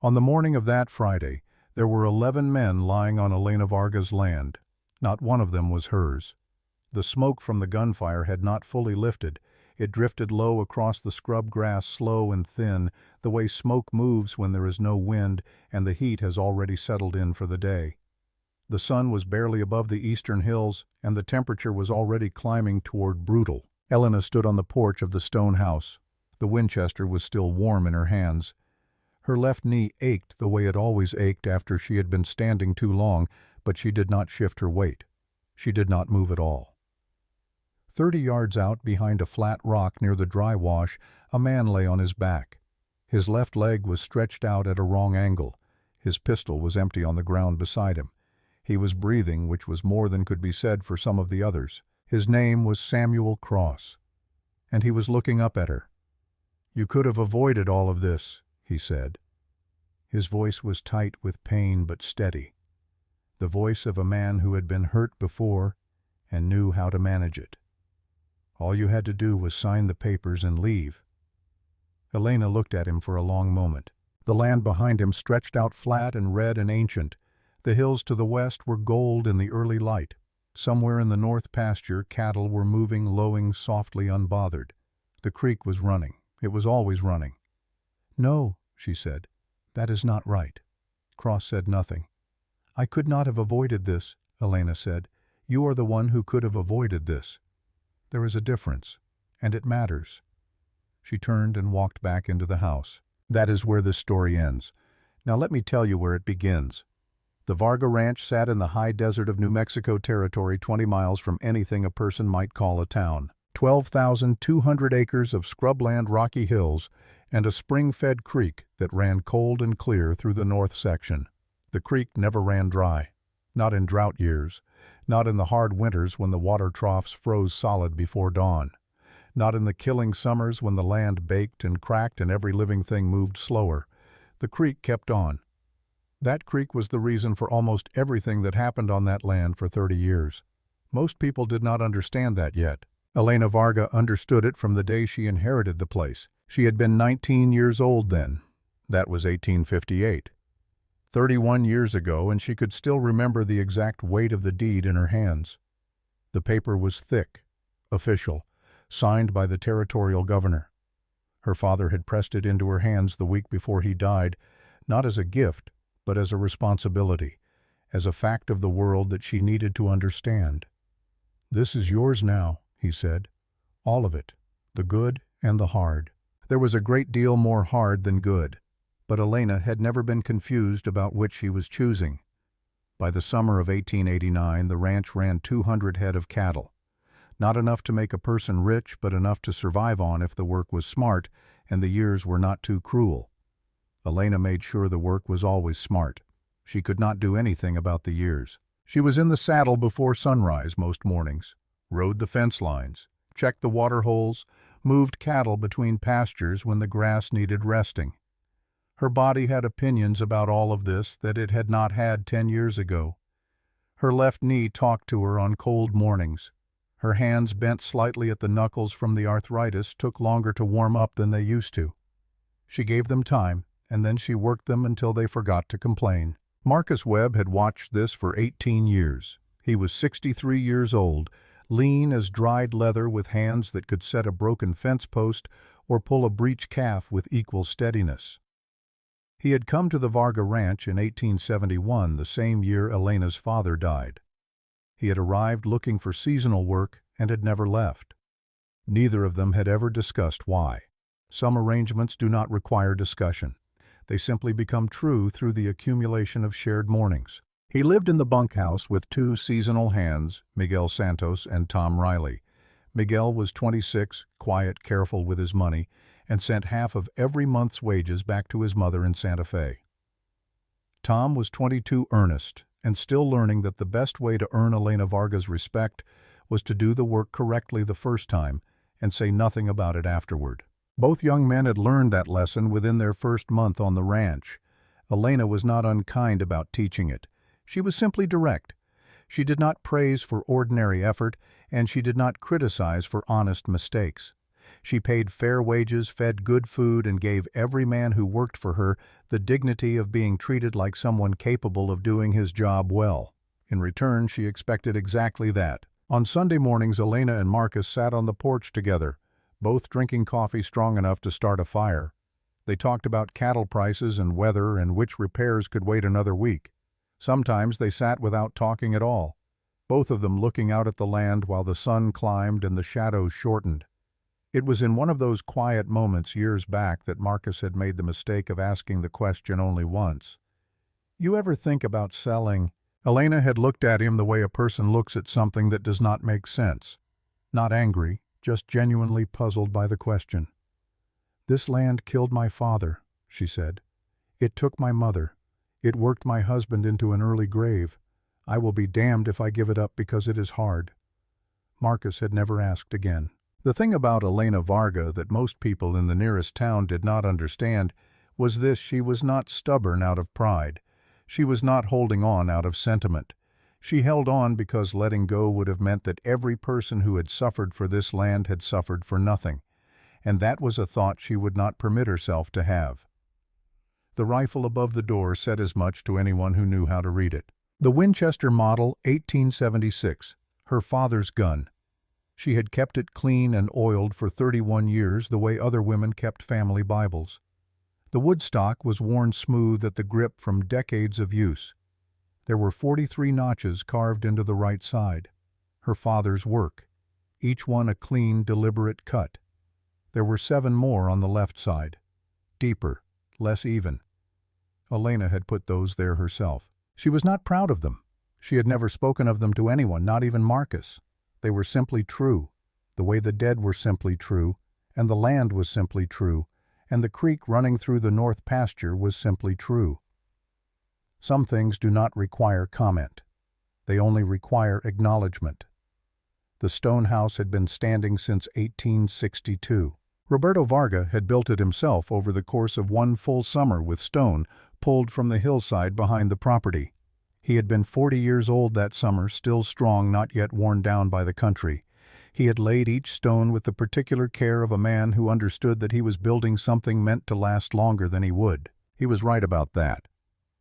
On the morning of that Friday, there were 11 men lying on Elena Varga's land. Not one of them was hers. The smoke from the gunfire had not fully lifted. It drifted low across the scrub grass, slow and thin, the way smoke moves when there is no wind and the heat has already settled in for the day. The sun was barely above the eastern hills, and the temperature was already climbing toward brutal. Elena stood on the porch of the stone house. The Winchester was still warm in her hands. Her left knee ached the way it always ached after she had been standing too long, but she did not shift her weight. She did not move at all. 30 yards out, behind a flat rock near the dry wash, a man lay on his back. His left leg was stretched out at a wrong angle. His pistol was empty on the ground beside him. He was breathing, which was more than could be said for some of the others. His name was Samuel Cross, and he was looking up at her. "You could have avoided all of this," he said. His voice was tight with pain but steady, the voice of a man who had been hurt before and knew how to manage it. "All you had to do was sign the papers and leave." Elena looked at him for a long moment. The land behind him stretched out flat and red and ancient. The hills to the west were gold in the early light. Somewhere in the north pasture, cattle were moving, lowing softly, unbothered. The creek was running. It was always running. "No," she said, "that is not right." Cross said nothing. "I could not have avoided this," Elena said. "You are the one who could have avoided this. There is a difference, and it matters." She turned and walked back into the house. That is where this story ends. Now let me tell you where it begins. The Varga Ranch sat in the high desert of New Mexico territory, 20 miles from anything a person might call a town. 12,200 acres of scrubland, rocky hills, and a spring-fed creek that ran cold and clear through the north section. The creek never ran dry, not in drought years, not in the hard winters when the water troughs froze solid before dawn, not in the killing summers when the land baked and cracked and every living thing moved slower. The creek kept on. That creek was the reason for almost everything that happened on that land for 30 years. Most people did not understand that yet. Elena Varga understood it from the day she inherited the place. She had been 19 years old then. That was 1858. 31 years ago, and she could still remember the exact weight of the deed in her hands. The paper was thick, official, signed by the territorial governor. Her father had pressed it into her hands the week before he died, not as a gift, but as a responsibility, as a fact of the world that she needed to understand. "This is yours now," he said. "All of it, the good and the hard." There was a great deal more hard than good, but Elena had never been confused about which she was choosing. By the summer of 1889, the ranch ran 200 head of cattle. Not enough to make a person rich, but enough to survive on if the work was smart and the years were not too cruel. Elena made sure the work was always smart. She could not do anything about the years. She was in the saddle before sunrise most mornings, rode the fence lines, checked the water holes, moved cattle between pastures when the grass needed resting. Her body had opinions about all of this that it had not had 10 years ago. Her left knee talked to her on cold mornings. Her hands, bent slightly at the knuckles from the arthritis, took longer to warm up than they used to. She gave them time, and then she worked them until they forgot to complain. Marcus Webb had watched this for 18 years. He was 63 years old, lean as dried leather with hands that could set a broken fence post or pull a breech calf with equal steadiness. He had come to the Varga Ranch in 1871, the same year Elena's father died. He had arrived looking for seasonal work and had never left. Neither of them had ever discussed why. Some arrangements do not require discussion. They simply become true through the accumulation of shared mornings. He lived in the bunkhouse with 2 seasonal hands, Miguel Santos and Tom Riley. Miguel was 26, quiet, careful with his money, and sent half of every month's wages back to his mother in Santa Fe. Tom was 22, earnest, and still learning that the best way to earn Elena Varga's respect was to do the work correctly the first time and say nothing about it afterward. Both young men had learned that lesson within their first month on the ranch. Elena was not unkind about teaching it. She was simply direct. She did not praise for ordinary effort, and she did not criticize for honest mistakes. She paid fair wages, fed good food, and gave every man who worked for her the dignity of being treated like someone capable of doing his job well. In return, she expected exactly that. On Sunday mornings, Elena and Marcus sat on the porch together, both drinking coffee strong enough to start a fire. They talked about cattle prices and weather and which repairs could wait another week. Sometimes they sat without talking at all, both of them looking out at the land while the sun climbed and the shadows shortened. It was in one of those quiet moments years back that Marcus had made the mistake of asking the question only once. "You ever think about selling?" Elena had looked at him the way a person looks at something that does not make sense. Not angry, just genuinely puzzled by the question. "This land killed my father," she said. "It took my mother. It worked my husband into an early grave. I will be damned if I give it up because it is hard." Marcus had never asked again. The thing about Elena Varga that most people in the nearest town did not understand was this: she was not stubborn out of pride. She was not holding on out of sentiment. She held on because letting go would have meant that every person who had suffered for this land had suffered for nothing, and that was a thought she would not permit herself to have. The rifle above the door said as much to anyone who knew how to read it. The Winchester Model 1876, her father's gun. She had kept it clean and oiled for 31 years the way other women kept family Bibles. The woodstock was worn smooth at the grip from decades of use. There were 43 notches carved into the right side. Her father's work, each one a clean, deliberate cut. There were 7 more on the left side, deeper, less even. Elena had put those there herself. She was not proud of them. She had never spoken of them to anyone, not even Marcus. They were simply true, the way the dead were simply true, and the land was simply true, and the creek running through the north pasture was simply true. Some things do not require comment. They only require acknowledgement. The stone house had been standing since 1862. Roberto Varga had built it himself over the course of one full summer with stone pulled from the hillside behind the property. He had been 40 years old that summer, still strong, not yet worn down by the country. He had laid each stone with the particular care of a man who understood that he was building something meant to last longer than he would. He was right about that.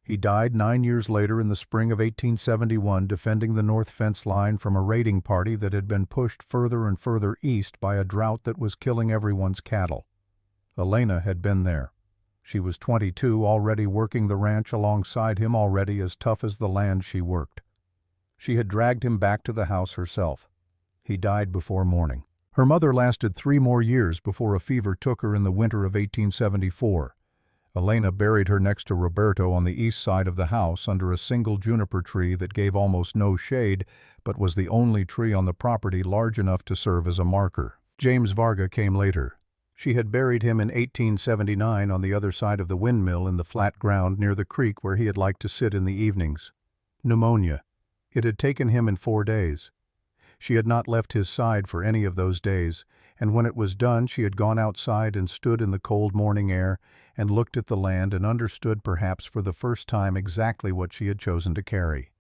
He died 9 years later in the spring of 1871, defending the north fence line from a raiding party that had been pushed further and further east by a drought that was killing everyone's cattle. Elena had been there. She was 22, already working the ranch alongside him, already as tough as the land she worked. She had dragged him back to the house herself. He died before morning. Her mother lasted 3 more years before a fever took her in the winter of 1874. Elena buried her next to Roberto on the east side of the house under a single juniper tree that gave almost no shade, but was the only tree on the property large enough to serve as a marker. James Varga came later. She had buried him in 1879 on the other side of the windmill in the flat ground near the creek where he had liked to sit in the evenings. Pneumonia. It had taken him in 4 days. She had not left his side for any of those days, and when it was done she had gone outside and stood in the cold morning air and looked at the land and understood perhaps for the first time exactly what she had chosen to carry.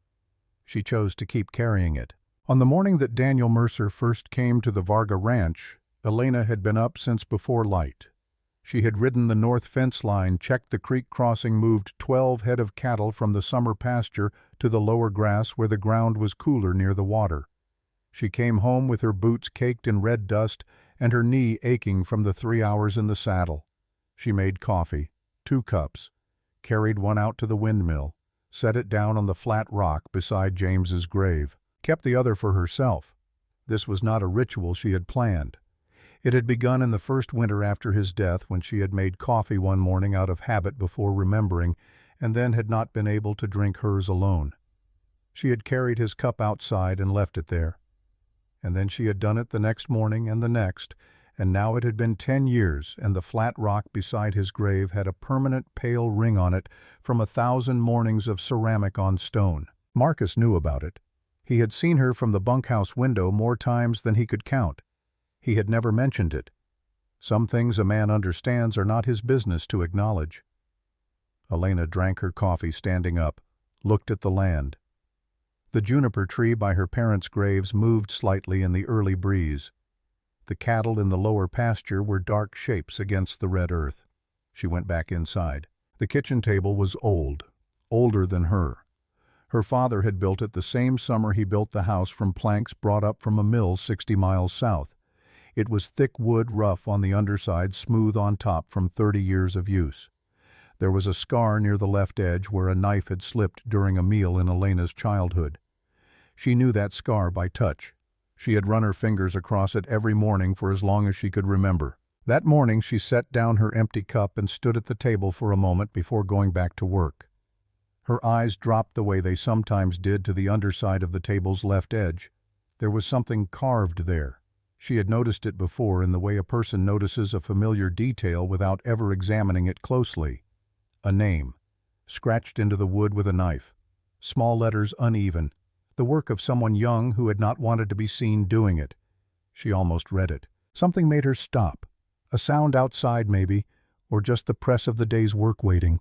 She chose to keep carrying it. On the morning that Daniel Mercer first came to the Varga Ranch, Elena had been up since before light. She had ridden the north fence line, checked the creek crossing, moved 12 head of cattle from the summer pasture to the lower grass where the ground was cooler near the water. She came home with her boots caked in red dust and her knee aching from the 3 hours in the saddle. She made coffee, 2 cups, carried one out to the windmill, set it down on the flat rock beside James's grave, kept the other for herself. This was not a ritual she had planned. It had begun in the first winter after his death, when she had made coffee one morning out of habit before remembering, and then had not been able to drink hers alone. She had carried his cup outside and left it there. And then she had done it the next morning and the next, and now it had been 10 years, and the flat rock beside his grave had a permanent pale ring on it from 1,000 mornings of ceramic on stone. Marcus knew about it. He had seen her from the bunkhouse window more times than he could count. He had never mentioned it. Some things a man understands are not his business to acknowledge. Elena drank her coffee standing up, looked at the land. The juniper tree by her parents' graves moved slightly in the early breeze. The cattle in the lower pasture were dark shapes against the red earth. She went back inside. The kitchen table was old, older than her. Her father had built it the same summer he built the house from planks brought up from a mill 60 miles south. It was thick wood, rough on the underside, smooth on top from 30 years of use. There was a scar near the left edge where a knife had slipped during a meal in Elena's childhood. She knew that scar by touch. She had run her fingers across it every morning for as long as she could remember. That morning she set down her empty cup and stood at the table for a moment before going back to work. Her eyes dropped the way they sometimes did to the underside of the table's left edge. There was something carved there. She had noticed it before in the way a person notices a familiar detail without ever examining it closely. A name, scratched into the wood with a knife. Small letters uneven. The work of someone young who had not wanted to be seen doing it. She almost read it. Something made her stop. A sound outside maybe, or just the press of the day's work waiting.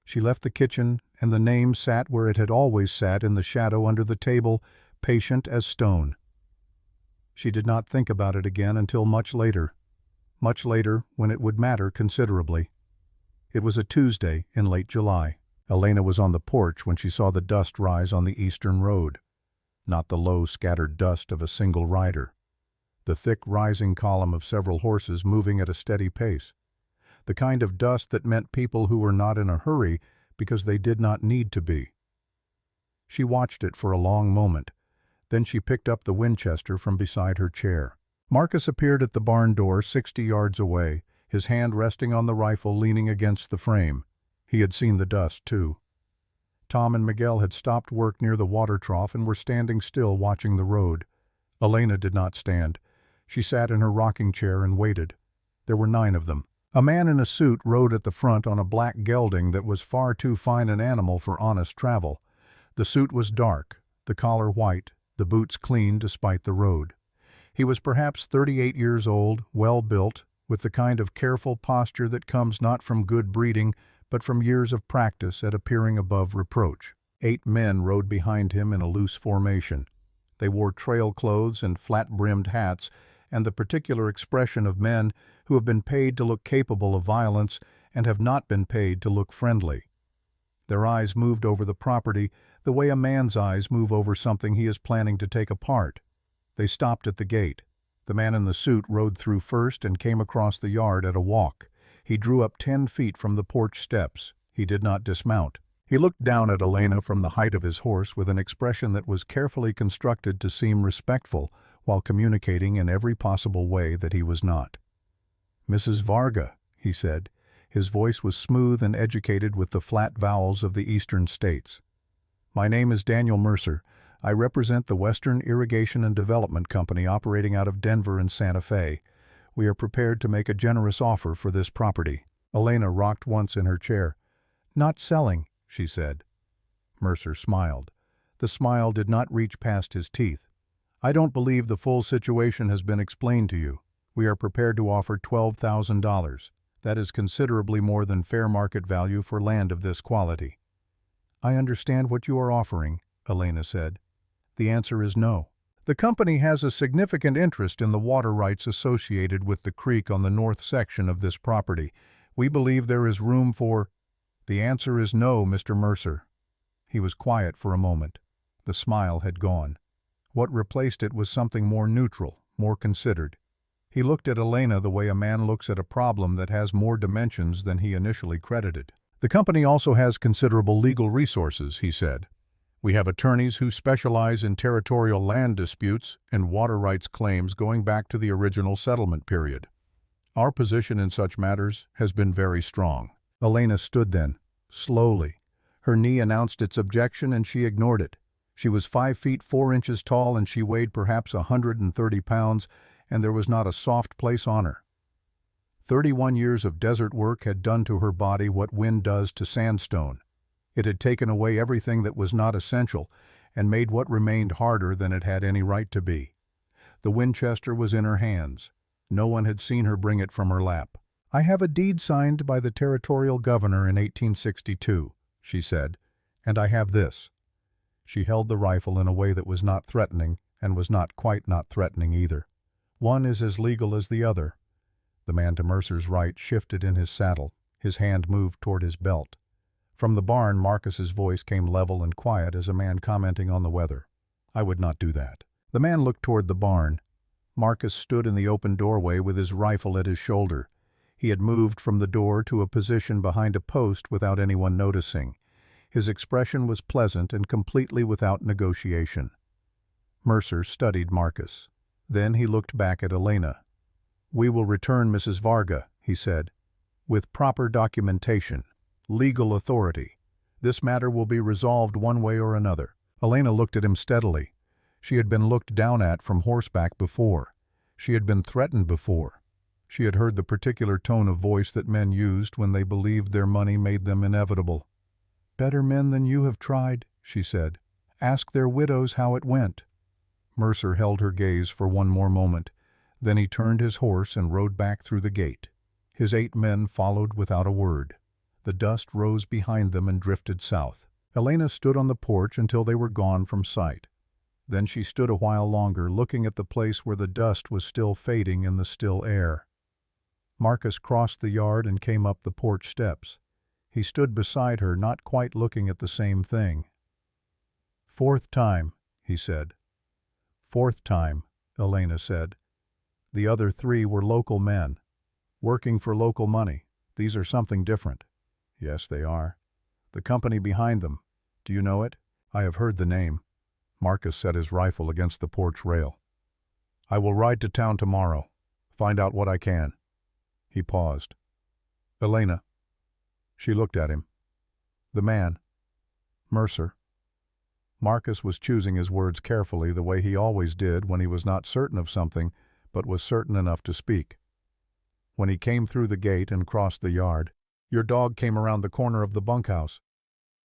She left the kitchen, and the name sat where it had always sat in the shadow under the table, patient as stone. She did not think about it again until much later when it would matter considerably. It was a Tuesday in late July. Elena was on the porch when she saw the dust rise on the eastern road. Not the low, scattered dust of a single rider. The thick, rising column of several horses moving at a steady pace. The kind of dust that meant people who were not in a hurry because they did not need to be. She watched it for a long moment. Then she picked up the Winchester from beside her chair. Marcus appeared at the barn door 60 yards away, his hand resting on the rifle leaning against the frame. He had seen the dust, too. Tom and Miguel had stopped work near the water trough and were standing still watching the road. Elena did not stand. She sat in her rocking chair and waited. There were 9 of them. A man in a suit rode at the front on a black gelding that was far too fine an animal for honest travel. The suit was dark, the collar white, the boots clean despite the road. He was perhaps 38 years old, well built, with the kind of careful posture that comes not from good breeding, but from years of practice at appearing above reproach. 8 men rode behind him in a loose formation. They wore trail clothes and flat-brimmed hats, and the particular expression of men who have been paid to look capable of violence and have not been paid to look friendly. Their eyes moved over the property the way a man's eyes move over something he is planning to take apart. They stopped at the gate. The man in the suit rode through first and came across the yard at a walk. He drew up 10 feet from the porch steps. He did not dismount. He looked down at Elena from the height of his horse with an expression that was carefully constructed to seem respectful while communicating in every possible way that he was not. "Mrs. Varga," he said. His voice was smooth and educated with the flat vowels of the eastern states. "My name is Daniel Mercer. I represent the Western Irrigation and Development Company operating out of Denver and Santa Fe. We are prepared to make a generous offer for this property." Elena rocked once in her chair. "Not selling," she said. Mercer smiled. The smile did not reach past his teeth. "I don't believe the full situation has been explained to you. We are prepared to offer $12,000. That is considerably more than fair market value for land of this quality." "I understand what you are offering," Elena said. "The answer is no. The company has a significant interest in the water rights associated with the creek on the north section of this property. We believe there is room for—" "The answer is no, Mr. Mercer." He was quiet for a moment. The smile had gone. What replaced it was something more neutral, more considered. He looked at Elena the way a man looks at a problem that has more dimensions than he initially credited. "The company also has considerable legal resources," he said. "We have attorneys who specialize in territorial land disputes and water rights claims going back to the original settlement period. Our position in such matters has been very strong." Elena stood then, slowly. Her knee announced its objection and she ignored it. She was 5 feet 4 inches tall and she weighed perhaps 130 pounds, and there was not a soft place on her. 31 years of desert work had done to her body what wind does to sandstone. It had taken away everything that was not essential and made what remained harder than it had any right to be. The Winchester was in her hands. No one had seen her bring it from her lap. "I have a deed signed by the territorial governor in 1862, she said, "and I have this." She held the rifle in a way that was not threatening and was not quite not threatening either. One is as legal as the other. The man to Mercer's right shifted in his saddle. His hand moved toward his belt. From the barn, Marcus's voice came level and quiet as a man commenting on the weather. I would not do that. The man looked toward the barn. Marcus stood in the open doorway with his rifle at his shoulder. He had moved from the door to a position behind a post without anyone noticing. His expression was pleasant and completely without negotiation. Mercer studied Marcus. Then he looked back at Elena. "We will return Mrs. Varga," he said, "with proper documentation, legal authority. This matter will be resolved one way or another." Elena looked at him steadily. She had been looked down at from horseback before. She had been threatened before. She had heard the particular tone of voice that men used when they believed their money made them inevitable. "Better men than you have tried," she said. "Ask their widows how it went." Mercer held her gaze for one more moment. Then he turned his horse and rode back through the gate. His 8 men followed without a word. The dust rose behind them and drifted south. Elena stood on the porch until they were gone from sight. Then she stood a while longer, looking at the place where the dust was still fading in the still air. Marcus crossed the yard and came up the porch steps. He stood beside her, not quite looking at the same thing. "4th time," he said. "4th time," Elena said. "The other 3 were local men, working for local money. These are something different." "Yes, they are." "The company behind them. Do you know it?" "I have heard the name." Marcus set his rifle against the porch rail. "I will ride to town tomorrow. Find out what I can." He paused. "Elena." She looked at him. "The man." "Mercer." Marcus was choosing his words carefully, the way he always did when he was not certain of something, but was certain enough to speak. When he came through the gate and crossed the yard, "Your dog came around the corner of the bunkhouse."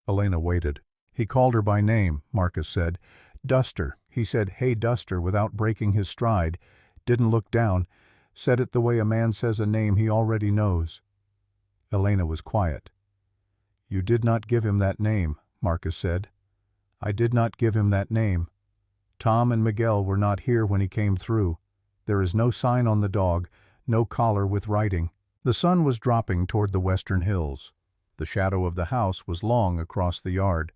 Elena waited. "He called her by name," Marcus said. "Duster." He said, "Hey, Duster," without breaking his stride, didn't look down, said it the way a man says a name he already knows. Elena was quiet. "You did not give him that name," Marcus said. "I did not give him that name. Tom and Miguel were not here when he came through. There is no sign on the dog, no collar with writing." The sun was dropping toward the western hills. The shadow of the house was long across the yard.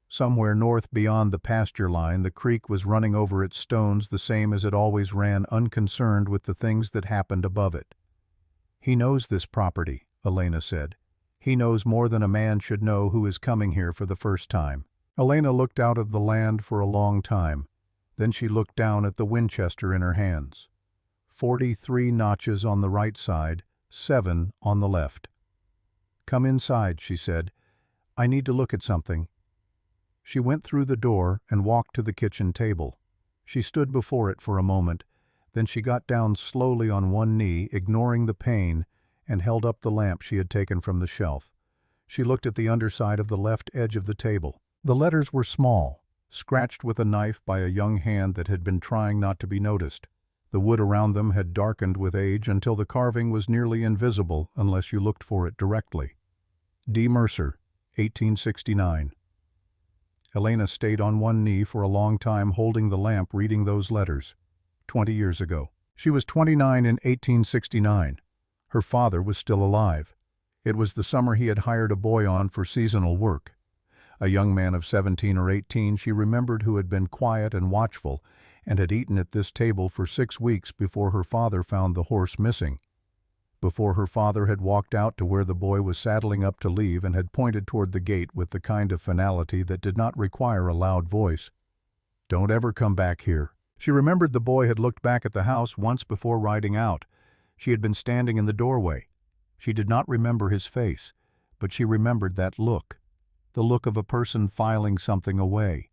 Somewhere north beyond the pasture line, the creek was running over its stones the same as it always ran, unconcerned with the things that happened above it. "He knows this property," Elena said. "He knows more than a man should know who is coming here for the first time." Elena looked out at the land for a long time. Then she looked down at the Winchester in her hands. 43 notches on the right side, 7 on the left. "Come inside," she said. "I need to look at something." She went through the door and walked to the kitchen table. She stood before it for a moment. Then she got down slowly on one knee, ignoring the pain, and held up the lamp she had taken from the shelf. She looked at the underside of the left edge of the table. The letters were small, scratched with a knife by a young hand that had been trying not to be noticed. The wood around them had darkened with age until the carving was nearly invisible unless you looked for it directly. D. Mercer, 1869. Elena stayed on one knee for a long time, holding the lamp, reading those letters. 20 years ago. She was 29 in 1869. Her father was still alive. It was the summer he had hired a boy on for seasonal work. A young man of 17 or 18 she remembered, who had been quiet and watchful and had eaten at this table for 6 weeks before her father found the horse missing. Before her father had walked out to where the boy was saddling up to leave and had pointed toward the gate with the kind of finality that did not require a loud voice. "Don't ever come back here." She remembered the boy had looked back at the house once before riding out. She had been standing in the doorway. She did not remember his face, but she remembered that look, the look of a person filing something away.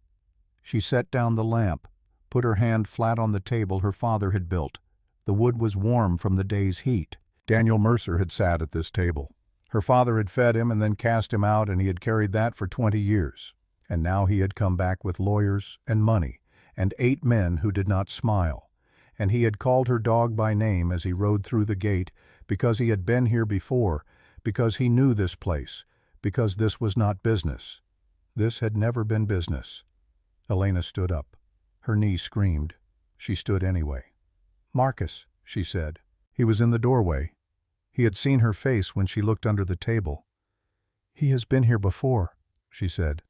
She set down the lamp, put her hand flat on the table her father had built. The wood was warm from the day's heat. Daniel Mercer had sat at this table. Her father had fed him and then cast him out, and he had carried that for 20 years. And now he had come back with lawyers and money, and 8 men who did not smile. And he had called her dog by name as he rode through the gate, because he had been here before, because he knew this place, because this was not business. This had never been business. Elena stood up. Her knee screamed. She stood anyway. "Marcus," she said. He was in the doorway. He had seen her face when she looked under the table. "He has been here before," she said.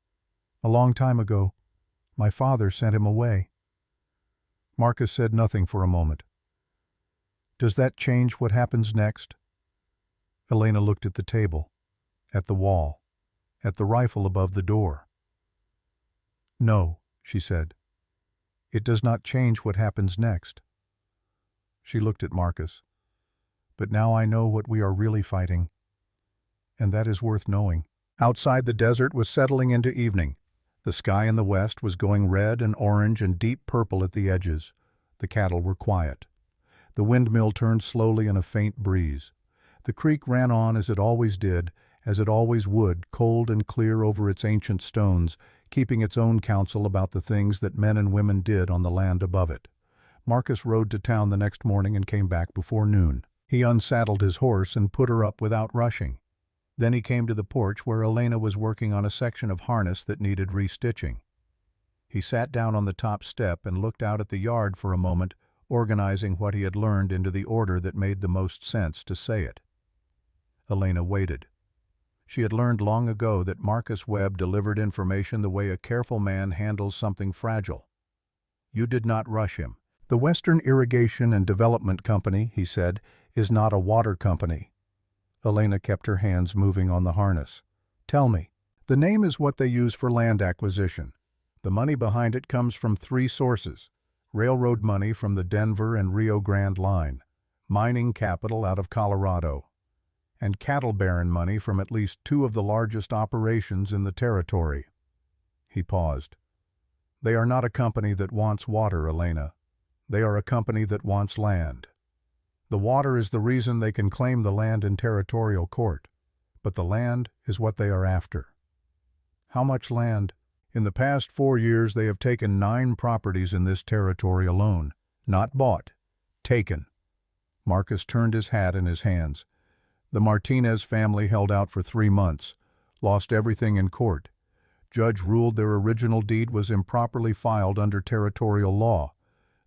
"A long time ago. My father sent him away." Marcus said nothing for a moment. "Does that change what happens next?" Elena looked at the table, at the wall, at the rifle above the door. "No," she said. "It does not change what happens next." She looked at Marcus. "But now I know what we are really fighting, and that is worth knowing." Outside, the desert was settling into evening. The sky in the west was going red and orange and deep purple at the edges. The cattle were quiet. The windmill turned slowly in a faint breeze. The creek ran on as it always did, as it always would, cold and clear over its ancient stones, keeping its own counsel about the things that men and women did on the land above it. Marcus rode to town the next morning and came back before noon. He unsaddled his horse and put her up without rushing. Then he came to the porch where Elena was working on a section of harness that needed restitching. He sat down on the top step and looked out at the yard for a moment, organizing what he had learned into the order that made the most sense to say it. Elena waited. She had learned long ago that Marcus Webb delivered information the way a careful man handles something fragile. "You did not rush him. The Western Irrigation and Development Company," he said, "is not a water company." Elena kept her hands moving on the harness. "Tell me." "The name is what they use for land acquisition. The money behind it comes from 3 sources: railroad money from the Denver and Rio Grande line, mining capital out of Colorado, and cattle baron money from at least 2 of the largest operations in the territory." He paused. "They are not a company that wants water, Elena. They are a company that wants land. The water is the reason they can claim the land in territorial court, but the land is what they are after." "How much land?" "In the past 4 years they have taken 9 properties in this territory alone. Not bought, taken." Marcus turned his hat in his hands. "The Martinez family held out for 3 months, lost everything in court. Judge ruled their original deed was improperly filed under territorial law.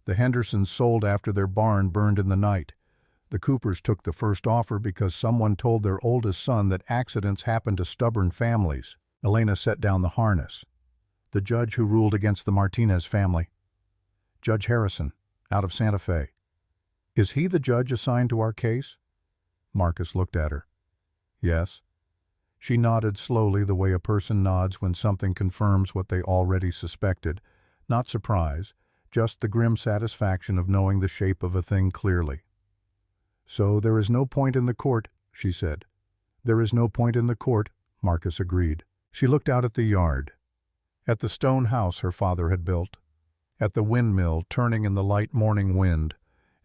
The Hendersons sold after their barn burned in the night. The Coopers took the first offer because someone told their oldest son that accidents happen to stubborn families." Elena set down the harness. "The judge who ruled against the Martinez family?" "Judge Harrison, out of Santa Fe." "Is he the judge assigned to our case?" Marcus looked at her. "Yes." She nodded slowly, the way a person nods when something confirms what they already suspected. Not surprise, just the grim satisfaction of knowing the shape of a thing clearly. "So there is no point in the court," she said. "There is no point in the court," Marcus agreed. She looked out at the yard, at the stone house her father had built, at the windmill turning in the light morning wind,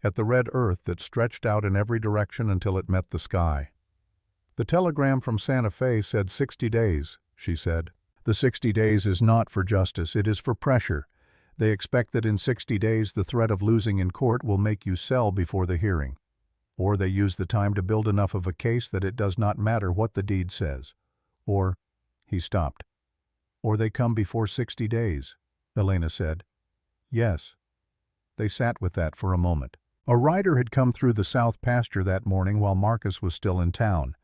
at the red earth that stretched out in every direction until it met the sky. "The telegram from Santa Fe said 60 days, she said. "The 60 days is not for justice, it is for pressure. They expect that in 60 days the threat of losing in court will make you sell before the hearing. Or they use the time to build enough of a case that it does not matter what the deed says. Or—" He stopped. "Or they come before 60 days, Elena said. "Yes." They sat with that for a moment. A rider had come through the south pasture that morning while Marcus was still in town.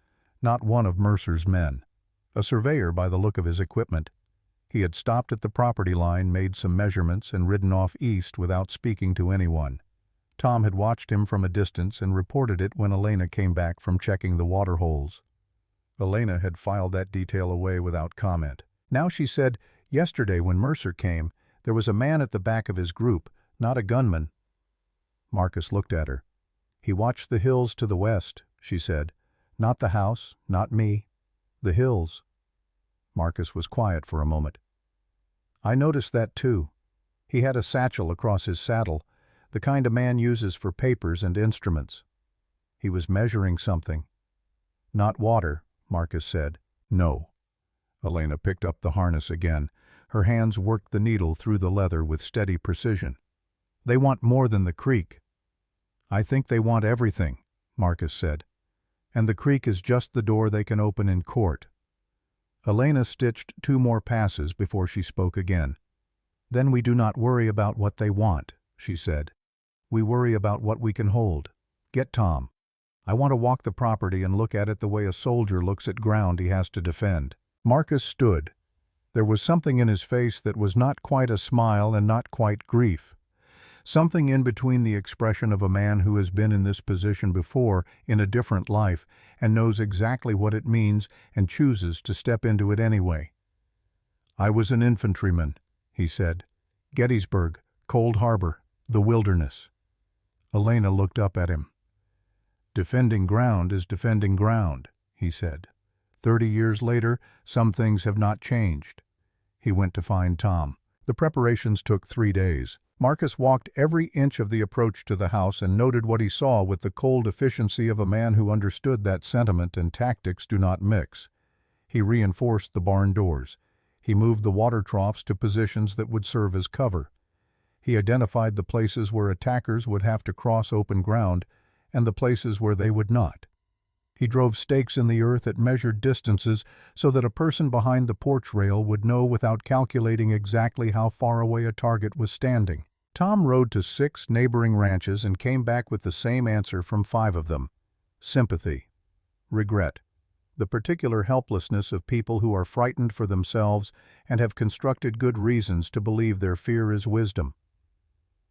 Not one of Mercer's men. A surveyor by the look of his equipment. He had stopped at the property line, made some measurements, and ridden off east without speaking to anyone. Tom had watched him from a distance and reported it when Elena came back from checking the water holes. Elena had filed that detail away without comment. Now she said, "Yesterday when Mercer came, there was a man at the back of his group, not a gunman." Marcus looked at her. "He watched the hills to the west," she said. "Not the house, not me. The hills." Marcus was quiet for a moment. "I noticed that too. He had a satchel across his saddle, the kind a man uses for papers and instruments. He was measuring something." "Not water," Marcus said. "No." Elena picked up the harness again. Her hands worked the needle through the leather with steady precision. "They want more than the creek." "I think they want everything," Marcus said. "And the creek is just the door they can open in court." Elena stitched 2 more passes before she spoke again. "Then we do not worry about what they want," she said. We worry about what we can hold. Get Tom. I want to walk the property and look at it the way a soldier looks at ground he has to defend." Marcus stood. There was something in his face that was not quite a smile and not quite grief. Something in between the expression of a man who has been in this position before in a different life and knows exactly what it means and chooses to step into it anyway. "I was an infantryman," he said. "Gettysburg, Cold Harbor, the Wilderness." Elena looked up at him. "Defending ground is defending ground," he said. 30 years later, some things have not changed." He went to find Tom. The preparations took 3 days. Marcus walked every inch of the approach to the house and noted what he saw with the cold efficiency of a man who understood that sentiment and tactics do not mix. He reinforced the barn doors. He moved the water troughs to positions that would serve as cover. He identified the places where attackers would have to cross open ground and the places where they would not. He drove stakes in the earth at measured distances so that a person behind the porch rail would know without calculating exactly how far away a target was standing. Tom rode to 6 neighboring ranches and came back with the same answer from 5 of them: sympathy, regret, the particular helplessness of people who are frightened for themselves and have constructed good reasons to believe their fear is wisdom.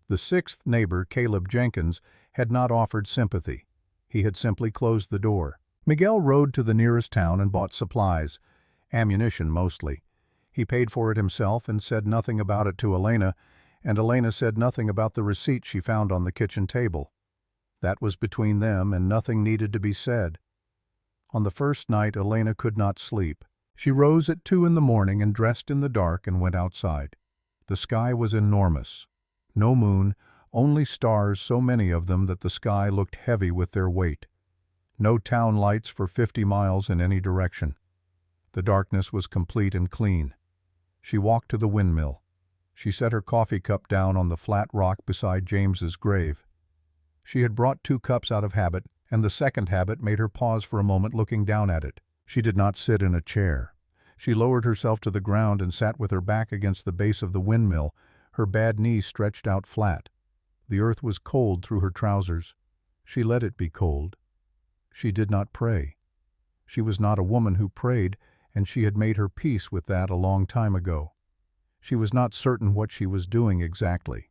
The 6th neighbor, Caleb Jenkins, had not offered sympathy. He had simply closed the door. Miguel rode to the nearest town and bought supplies, ammunition mostly. He paid for it himself and said nothing about it to Elena, and Elena said nothing about the receipt she found on the kitchen table. That was between them, and nothing needed to be said. On the first night, Elena could not sleep. She rose at 2 in the morning and dressed in the dark and went outside. The sky was enormous. No moon, only stars, so many of them that the sky looked heavy with their weight. No town lights for 50 miles in any direction. The darkness was complete and clean. She walked to the windmill. She set her coffee cup down on the flat rock beside James's grave. She had brought 2 cups out of habit, and the second habit made her pause for a moment looking down at it. She did not sit in a chair. She lowered herself to the ground and sat with her back against the base of the windmill, her bad knee stretched out flat. The earth was cold through her trousers. She let it be cold. She did not pray. She was not a woman who prayed, and she had made her peace with that a long time ago. She was not certain what she was doing exactly,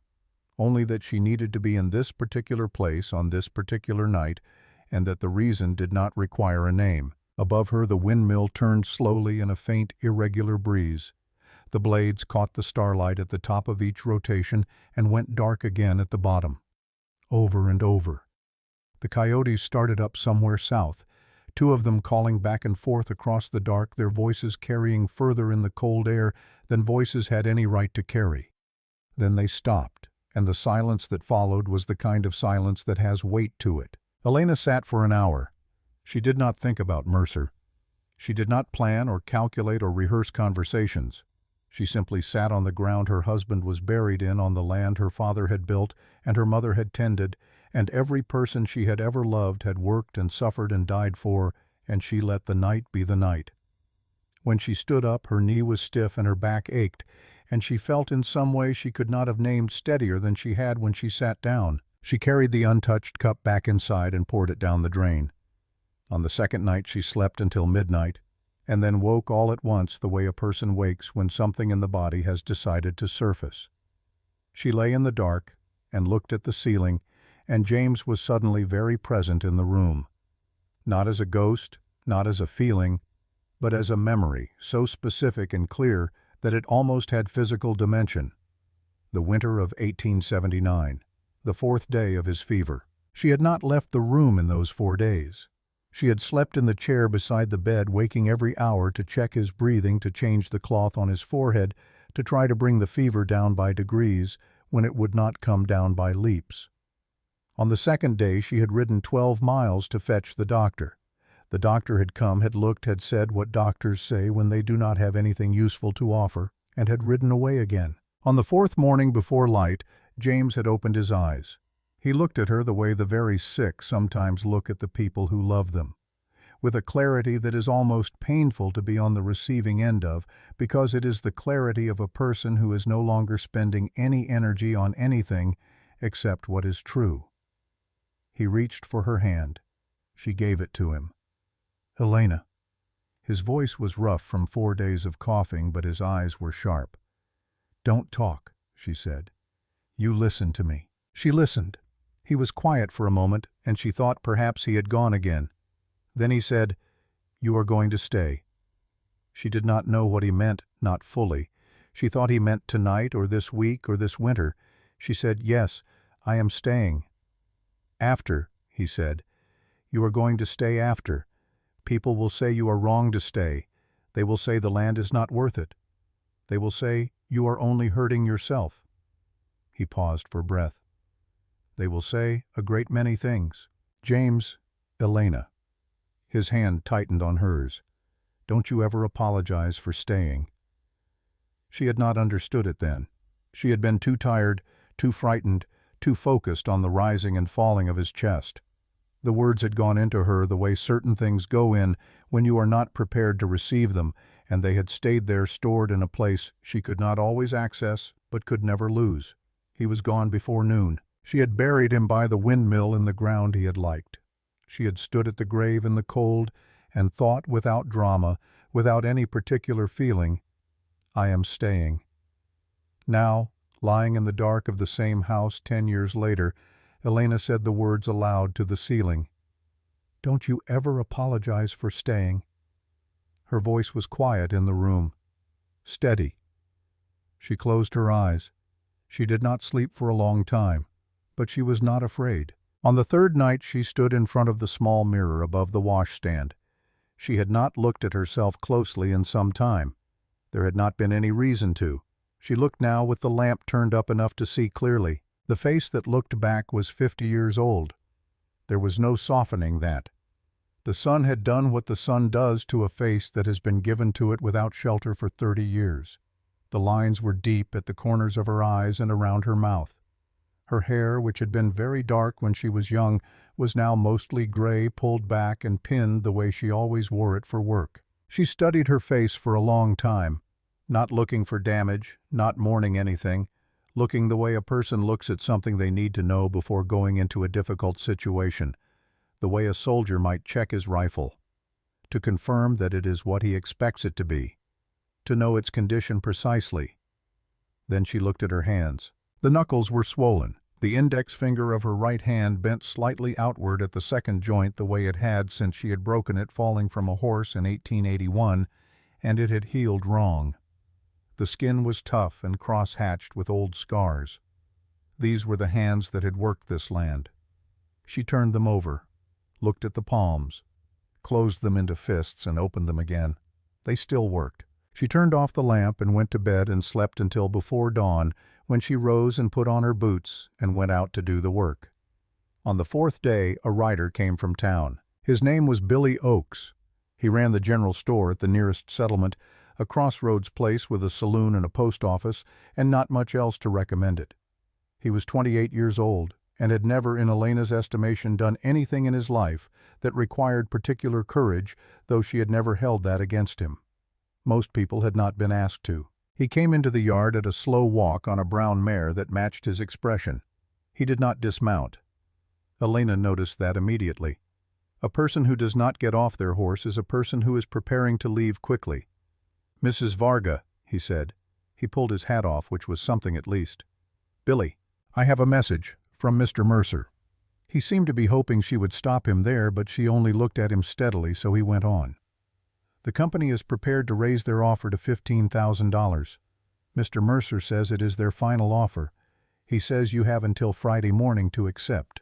only that she needed to be in this particular place on this particular night, and that the reason did not require a name. Above her the windmill turned slowly in a faint, irregular breeze. The blades caught the starlight at the top of each rotation and went dark again at the bottom. Over and over. The coyotes started up somewhere south, 2 of them calling back and forth across the dark, their voices carrying further in the cold air than voices had any right to carry. Then they stopped, and the silence that followed was the kind of silence that has weight to it. Elena sat for an hour. She did not think about Mercer. She did not plan or calculate or rehearse conversations. She simply sat on the ground her husband was buried in, on the land her father had built and her mother had tended, and every person she had ever loved had worked and suffered and died for, and she let the night be the night. When she stood up, her knee was stiff and her back ached, and she felt in some way she could not have named steadier than she had when she sat down. She carried the untouched cup back inside and poured it down the drain. On the second night she slept until midnight, and then woke all at once the way a person wakes when something in the body has decided to surface. She lay in the dark and looked at the ceiling, and James was suddenly very present in the room. Not as a ghost, not as a feeling, but as a memory, so specific and clear that it almost had physical dimension. The winter of 1879, the 4th day of his fever. She had not left the room in those 4 days. She had slept in the chair beside the bed, waking every hour to check his breathing, to change the cloth on his forehead, to try to bring the fever down by degrees when it would not come down by leaps. On the 2nd day she had ridden 12 miles to fetch the doctor. The doctor had come, had looked, had said what doctors say when they do not have anything useful to offer, and had ridden away again. On the 4th morning before light, James had opened his eyes. He looked at her the way the very sick sometimes look at the people who love them, with a clarity that is almost painful to be on the receiving end of, because it is the clarity of a person who is no longer spending any energy on anything except what is true." He reached for her hand. She gave it to him. "Elena." His voice was rough from 4 days of coughing, but his eyes were sharp. "Don't talk," she said. "You listen to me." She listened. He was quiet for a moment, and she thought perhaps he had gone again. Then he said, "You are going to stay." She did not know what he meant, not fully. She thought he meant tonight or this week or this winter. She said, "Yes, I am staying." "After," he said. "You are going to stay after. People will say you are wrong to stay. They will say the land is not worth it. They will say you are only hurting yourself." He paused for breath. "They will say a great many things." "James," Elena. His hand tightened on hers. "Don't you ever apologize for staying." She had not understood it then. She had been too tired, too frightened, too focused on the rising and falling of his chest. The words had gone into her the way certain things go in when you are not prepared to receive them, and they had stayed there stored in a place she could not always access but could never lose. He was gone before noon. She had buried him by the windmill in the ground he had liked. She had stood at the grave in the cold and thought without drama, without any particular feeling, "I am staying." Now, lying in the dark of the same house 10 years later, Elena said the words aloud to the ceiling. "Don't you ever apologize for staying." Her voice was quiet in the room, steady. She closed her eyes. She did not sleep for a long time, but she was not afraid. On the third night she stood in front of the small mirror above the washstand. She had not looked at herself closely in some time. There had not been any reason to. She looked now with the lamp turned up enough to see clearly. The face that looked back was 50 years old. There was no softening that. The sun had done what the sun does to a face that has been given to it without shelter for 30 years. The lines were deep at the corners of her eyes and around her mouth. Her hair, which had been very dark when she was young, was now mostly gray, pulled back and pinned the way she always wore it for work. She studied her face for a long time, not looking for damage, not mourning anything, looking the way a person looks at something they need to know before going into a difficult situation, the way a soldier might check his rifle, to confirm that it is what he expects it to be, to know its condition precisely. Then she looked at her hands. The knuckles were swollen. The index finger of her right hand bent slightly outward at the second joint the way it had since she had broken it falling from a horse in 1881, and it had healed wrong. The skin was tough and cross-hatched with old scars. These were the hands that had worked this land. She turned them over, looked at the palms, closed them into fists and opened them again. They still worked. She turned off the lamp and went to bed and slept until before dawn, when she rose and put on her boots and went out to do the work. On the fourth day, a rider came from town. His name was Billy Oakes. He ran the general store at the nearest settlement, a crossroads place with a saloon and a post office, and not much else to recommend it. He was 28 years old, and had never, in Elena's estimation, done anything in his life that required particular courage, though she had never held that against him. Most people had not been asked to. He came into the yard at a slow walk on a brown mare that matched his expression. He did not dismount. Elena noticed that immediately. A person who does not get off their horse is a person who is preparing to leave quickly. "Mrs. Varga," he said. He pulled his hat off, which was something at least. "Billy, I have a message from Mr. Mercer." He seemed to be hoping she would stop him there, but she only looked at him steadily, so he went on. "The company is prepared to raise their offer to $15,000. Mr. Mercer says it is their final offer. He says you have until Friday morning to accept."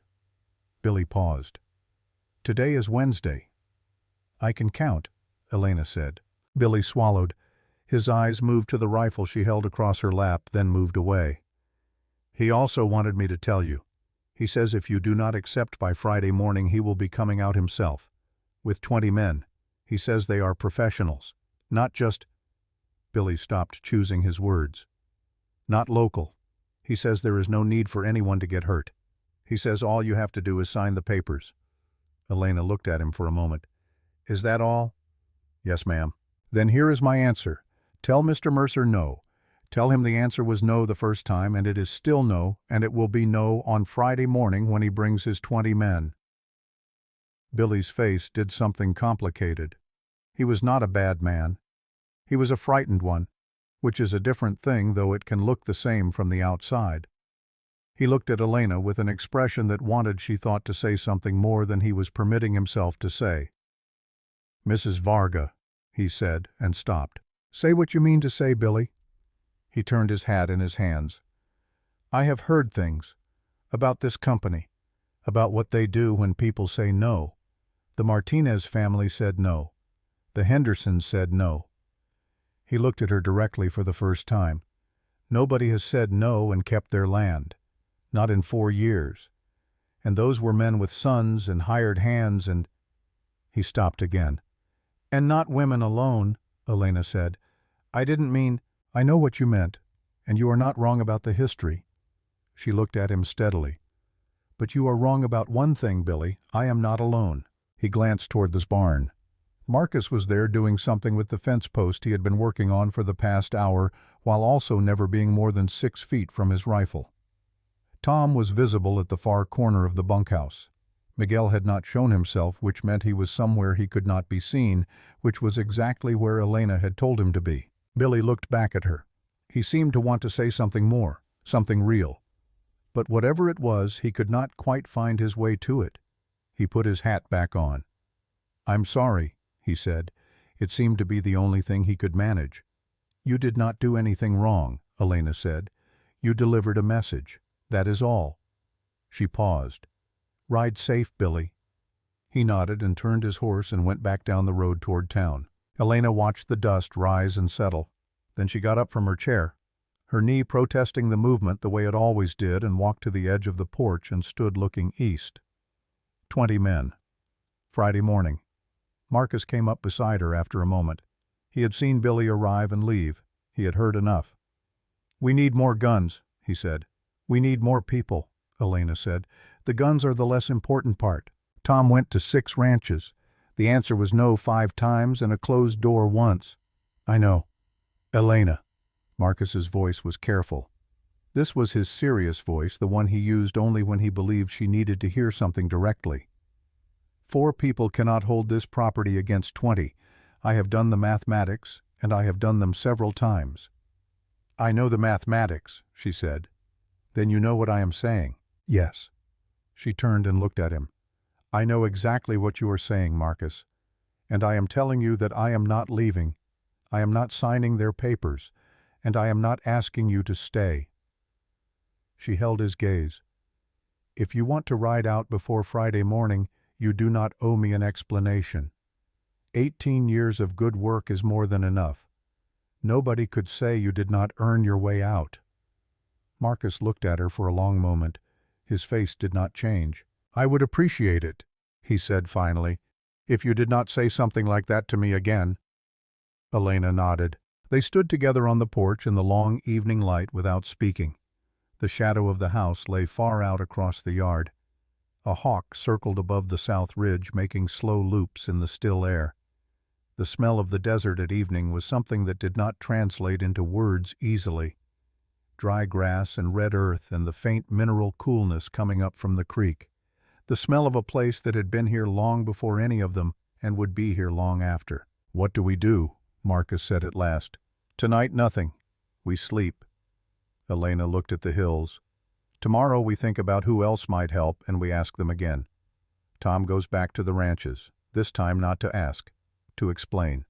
Billy paused. "Today is Wednesday." "I can count," Elena said. Billy swallowed. His eyes moved to the rifle she held across her lap, then moved away. "He also wanted me to tell you. He says if you do not accept by Friday morning, he will be coming out himself, with 20 men. He says they are professionals, not just—" Billy stopped choosing his words. "Not local. He says there is no need for anyone to get hurt. He says all you have to do is sign the papers." Elena looked at him for a moment. "Is that all?" "Yes, ma'am." "Then here is my answer. Tell Mr. Mercer no. Tell him the answer was no the first time, and it is still no, and it will be no on Friday morning when he brings his 20 men." Billy's face did something complicated. He was not a bad man. He was a frightened one, which is a different thing, though it can look the same from the outside. He looked at Elena with an expression that wanted, she thought, to say something more than he was permitting himself to say. "Mrs. Varga," he said, and stopped. "Say what you mean to say, Billy." He turned his hat in his hands. "I have heard things about this company, about what they do when people say no. The Martinez family said no. The Hendersons said no." He looked at her directly for the first time. "Nobody has said no and kept their land. Not in 4 years. And those were men with sons and hired hands and—" He stopped again. "And not women alone," Elena said. "I didn't mean—" "I know what you meant, and you are not wrong about the history." She looked at him steadily. "But you are wrong about one thing, Billy. I am not alone." He glanced toward the barn. Marcus was there doing something with the fence post he had been working on for the past hour, while also never being more than 6 feet from his rifle. Tom was visible at the far corner of the bunkhouse. Miguel had not shown himself, which meant he was somewhere he could not be seen, which was exactly where Elena had told him to be. Billy looked back at her. He seemed to want to say something more, something real. But whatever it was, he could not quite find his way to it. He put his hat back on. "I'm sorry," he said. It seemed to be the only thing he could manage. "You did not do anything wrong," Elena said. "You delivered a message. That is all." She paused. "Ride safe, Billy." He nodded and turned his horse and went back down the road toward town. Elena watched the dust rise and settle. Then she got up from her chair, her knee protesting the movement the way it always did, and walked to the edge of the porch and stood looking east. 20 men. Friday morning. Marcus came up beside her after a moment. He had seen Billy arrive and leave. He had heard enough. "We need more guns," he said. "We need more people," Elena said. "The guns are the less important part. Tom went to 6 ranches. The answer was no 5 times and a closed door once." "I know." "Elena." Marcus's voice was careful. This was his serious voice, the one he used only when he believed she needed to hear something directly. 4 people cannot hold this property against 20. I have done the mathematics, and I have done them several times." "I know the mathematics," she said. "Then you know what I am saying." "Yes." She turned and looked at him. "I know exactly what you are saying, Marcus. And I am telling you that I am not leaving. I am not signing their papers, and I am not asking you to stay." She held his gaze. "If you want to ride out before Friday morning, you do not owe me an explanation. 18 years of good work is more than enough. Nobody could say you did not earn your way out." Marcus looked at her for a long moment. His face did not change. "I would appreciate it," he said finally, "if you did not say something like that to me again." Elena nodded. They stood together on the porch in the long evening light without speaking. The shadow of the house lay far out across the yard. A hawk circled above the south ridge, making slow loops in the still air. The smell of the desert at evening was something that did not translate into words easily. Dry grass and red earth and the faint mineral coolness coming up from the creek. The smell of a place that had been here long before any of them and would be here long after. "What do we do?" Marcus said at last. "Tonight nothing. We sleep." Elena looked at the hills. "Tomorrow we think about who else might help, and we ask them again. Tom goes back to the ranches, this time not to ask, to explain."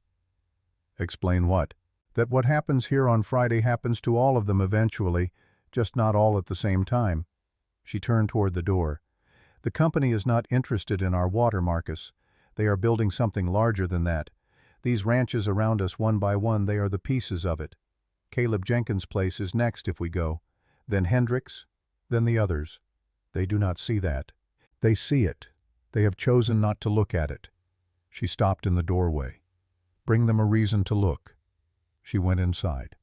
"Explain what?" "That what happens here on Friday happens to all of them eventually, just not all at the same time." She turned toward the door. "The company is not interested in our water, Marcus. They are building something larger than that. These ranches around us, one by one, they are the pieces of it. Caleb Jenkins' place is next if we go. Then Hendricks, then the others. They do not see that. They see it. They have chosen not to look at it." She stopped in the doorway. "Bring them a reason to look." She went inside.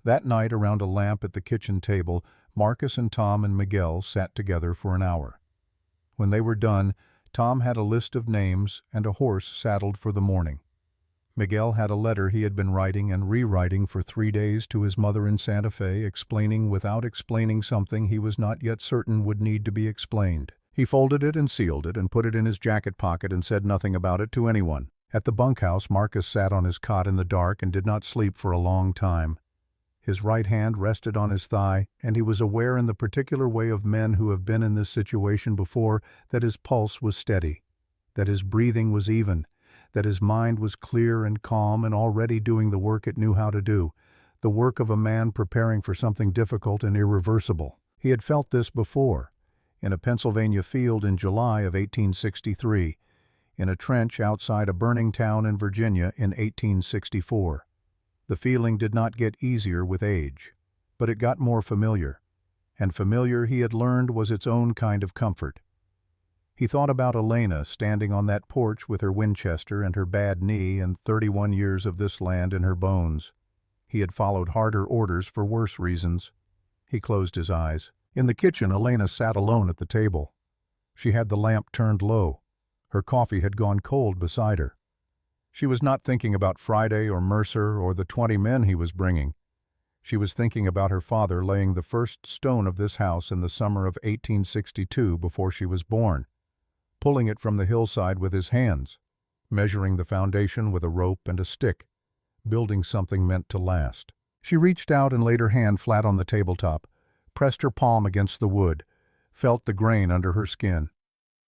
That night, around a lamp at the kitchen table, Marcus and Tom and Miguel sat together for an hour. When they were done, Tom had a list of names and a horse saddled for the morning. Miguel had a letter he had been writing and rewriting for 3 days to his mother in Santa Fe, explaining without explaining something he was not yet certain would need to be explained. He folded it and sealed it and put it in his jacket pocket and said nothing about it to anyone. At the bunkhouse, Marcus sat on his cot in the dark and did not sleep for a long time. His right hand rested on his thigh, and he was aware in the particular way of men who have been in this situation before that his pulse was steady, that his breathing was even, that his mind was clear and calm and already doing the work it knew how to do, the work of a man preparing for something difficult and irreversible. He had felt this before, in a Pennsylvania field in July of 1863, in a trench outside a burning town in Virginia in 1864. The feeling did not get easier with age, but it got more familiar, and familiar, he had learned, was its own kind of comfort. He thought about Elena standing on that porch with her Winchester and her bad knee and 31 years of this land in her bones. He had followed harder orders for worse reasons. He closed his eyes. In the kitchen, Elena sat alone at the table. She had the lamp turned low. Her coffee had gone cold beside her. She was not thinking about Friday or Mercer or the 20 men he was bringing. She was thinking about her father laying the first stone of this house in the summer of 1862 before she was born, pulling it from the hillside with his hands, measuring the foundation with a rope and a stick, building something meant to last. She reached out and laid her hand flat on the tabletop, pressed her palm against the wood, felt the grain under her skin.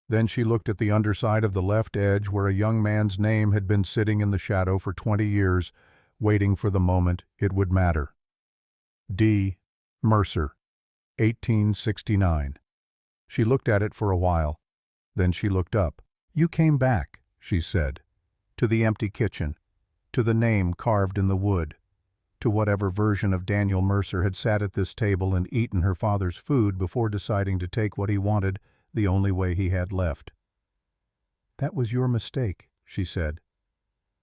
Then she looked at the underside of the left edge where a young man's name had been sitting in the shadow for 20 years, waiting for the moment it would matter. D. Mercer, 1869. She looked at it for a while. Then she looked up. "You came back," she said, "to the empty kitchen, to the name carved in the wood, to whatever version of Daniel Mercer had sat at this table and eaten her father's food before deciding to take what he wanted the only way he had left. That was your mistake," she said.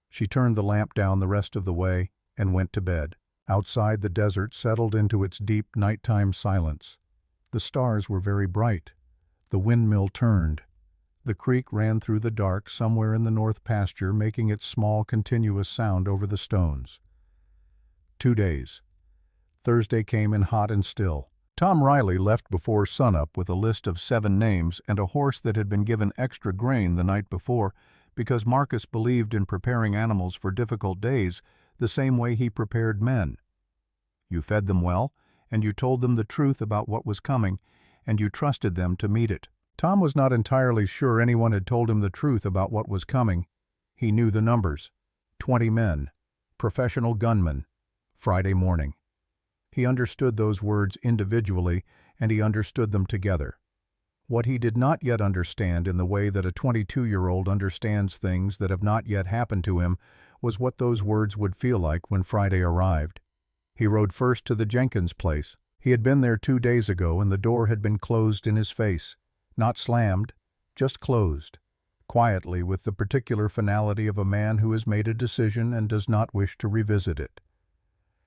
She turned the lamp down the rest of the way and went to bed. Outside, the desert settled into its deep nighttime silence. The stars were very bright. The windmill turned. The creek ran through the dark somewhere in the north pasture, making its small continuous sound over the stones. 2 days. Thursday came in hot and still. Tom Riley left before sunup with a list of 7 names and a horse that had been given extra grain the night before because Marcus believed in preparing animals for difficult days the same way he prepared men. You fed them well, and you told them the truth about what was coming, and you trusted them to meet it. Tom was not entirely sure anyone had told him the truth about what was coming. He knew the numbers. 20 men. Professional gunmen. Friday morning. He understood those words individually, and he understood them together. What he did not yet understand in the way that a 22-year-old understands things that have not yet happened to him was what those words would feel like when Friday arrived. He rode first to the Jenkins place. He had been there 2 days ago, and the door had been closed in his face. Not slammed, just closed, quietly, with the particular finality of a man who has made a decision and does not wish to revisit it.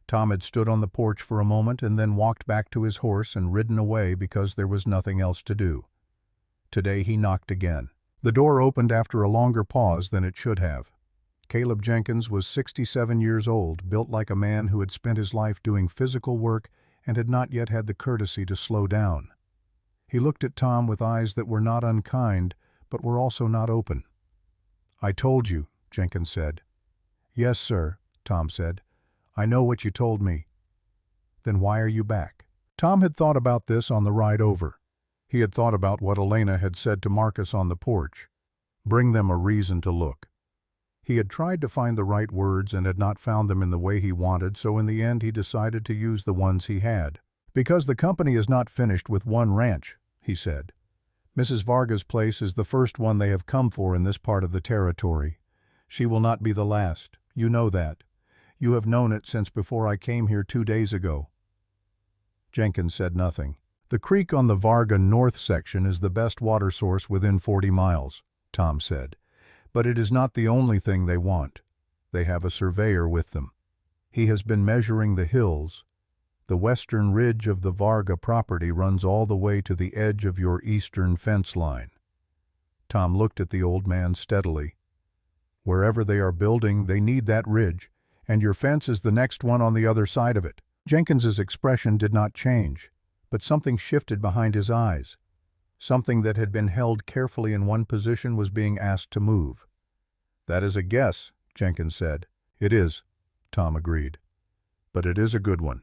Tom had stood on the porch for a moment and then walked back to his horse and ridden away because there was nothing else to do. Today he knocked again. The door opened after a longer pause than it should have. Caleb Jenkins was 67 years old, built like a man who had spent his life doing physical work and had not yet had the courtesy to slow down. He looked at Tom with eyes that were not unkind, but were also not open. "I told you," Jenkins said. "Yes, sir," Tom said. "I know what you told me." "Then why are you back?" Tom had thought about this on the ride over. He had thought about what Elena had said to Marcus on the porch. Bring them a reason to look. He had tried to find the right words and had not found them in the way he wanted, so in the end he decided to use the ones he had. "Because the company is not finished with one ranch," he said. "Mrs. Varga's place is the first one they have come for in this part of the territory. She will not be the last. You know that. You have known it since before I came here 2 days ago." Jenkins said nothing. "The creek on the Varga North section is the best water source within 40 miles, Tom said. "But it is not the only thing they want. They have a surveyor with them. He has been measuring the hills. The western ridge of the Varga property runs all the way to the edge of your eastern fence line." Tom looked at the old man steadily. Wherever they are building, they need that ridge, and your fence is the next one on the other side of it." Jenkins's expression did not change, but something shifted behind his eyes. Something that had been held carefully in one position was being asked to move. "That is a guess," Jenkins said. "It is," Tom agreed. "But it is a good one.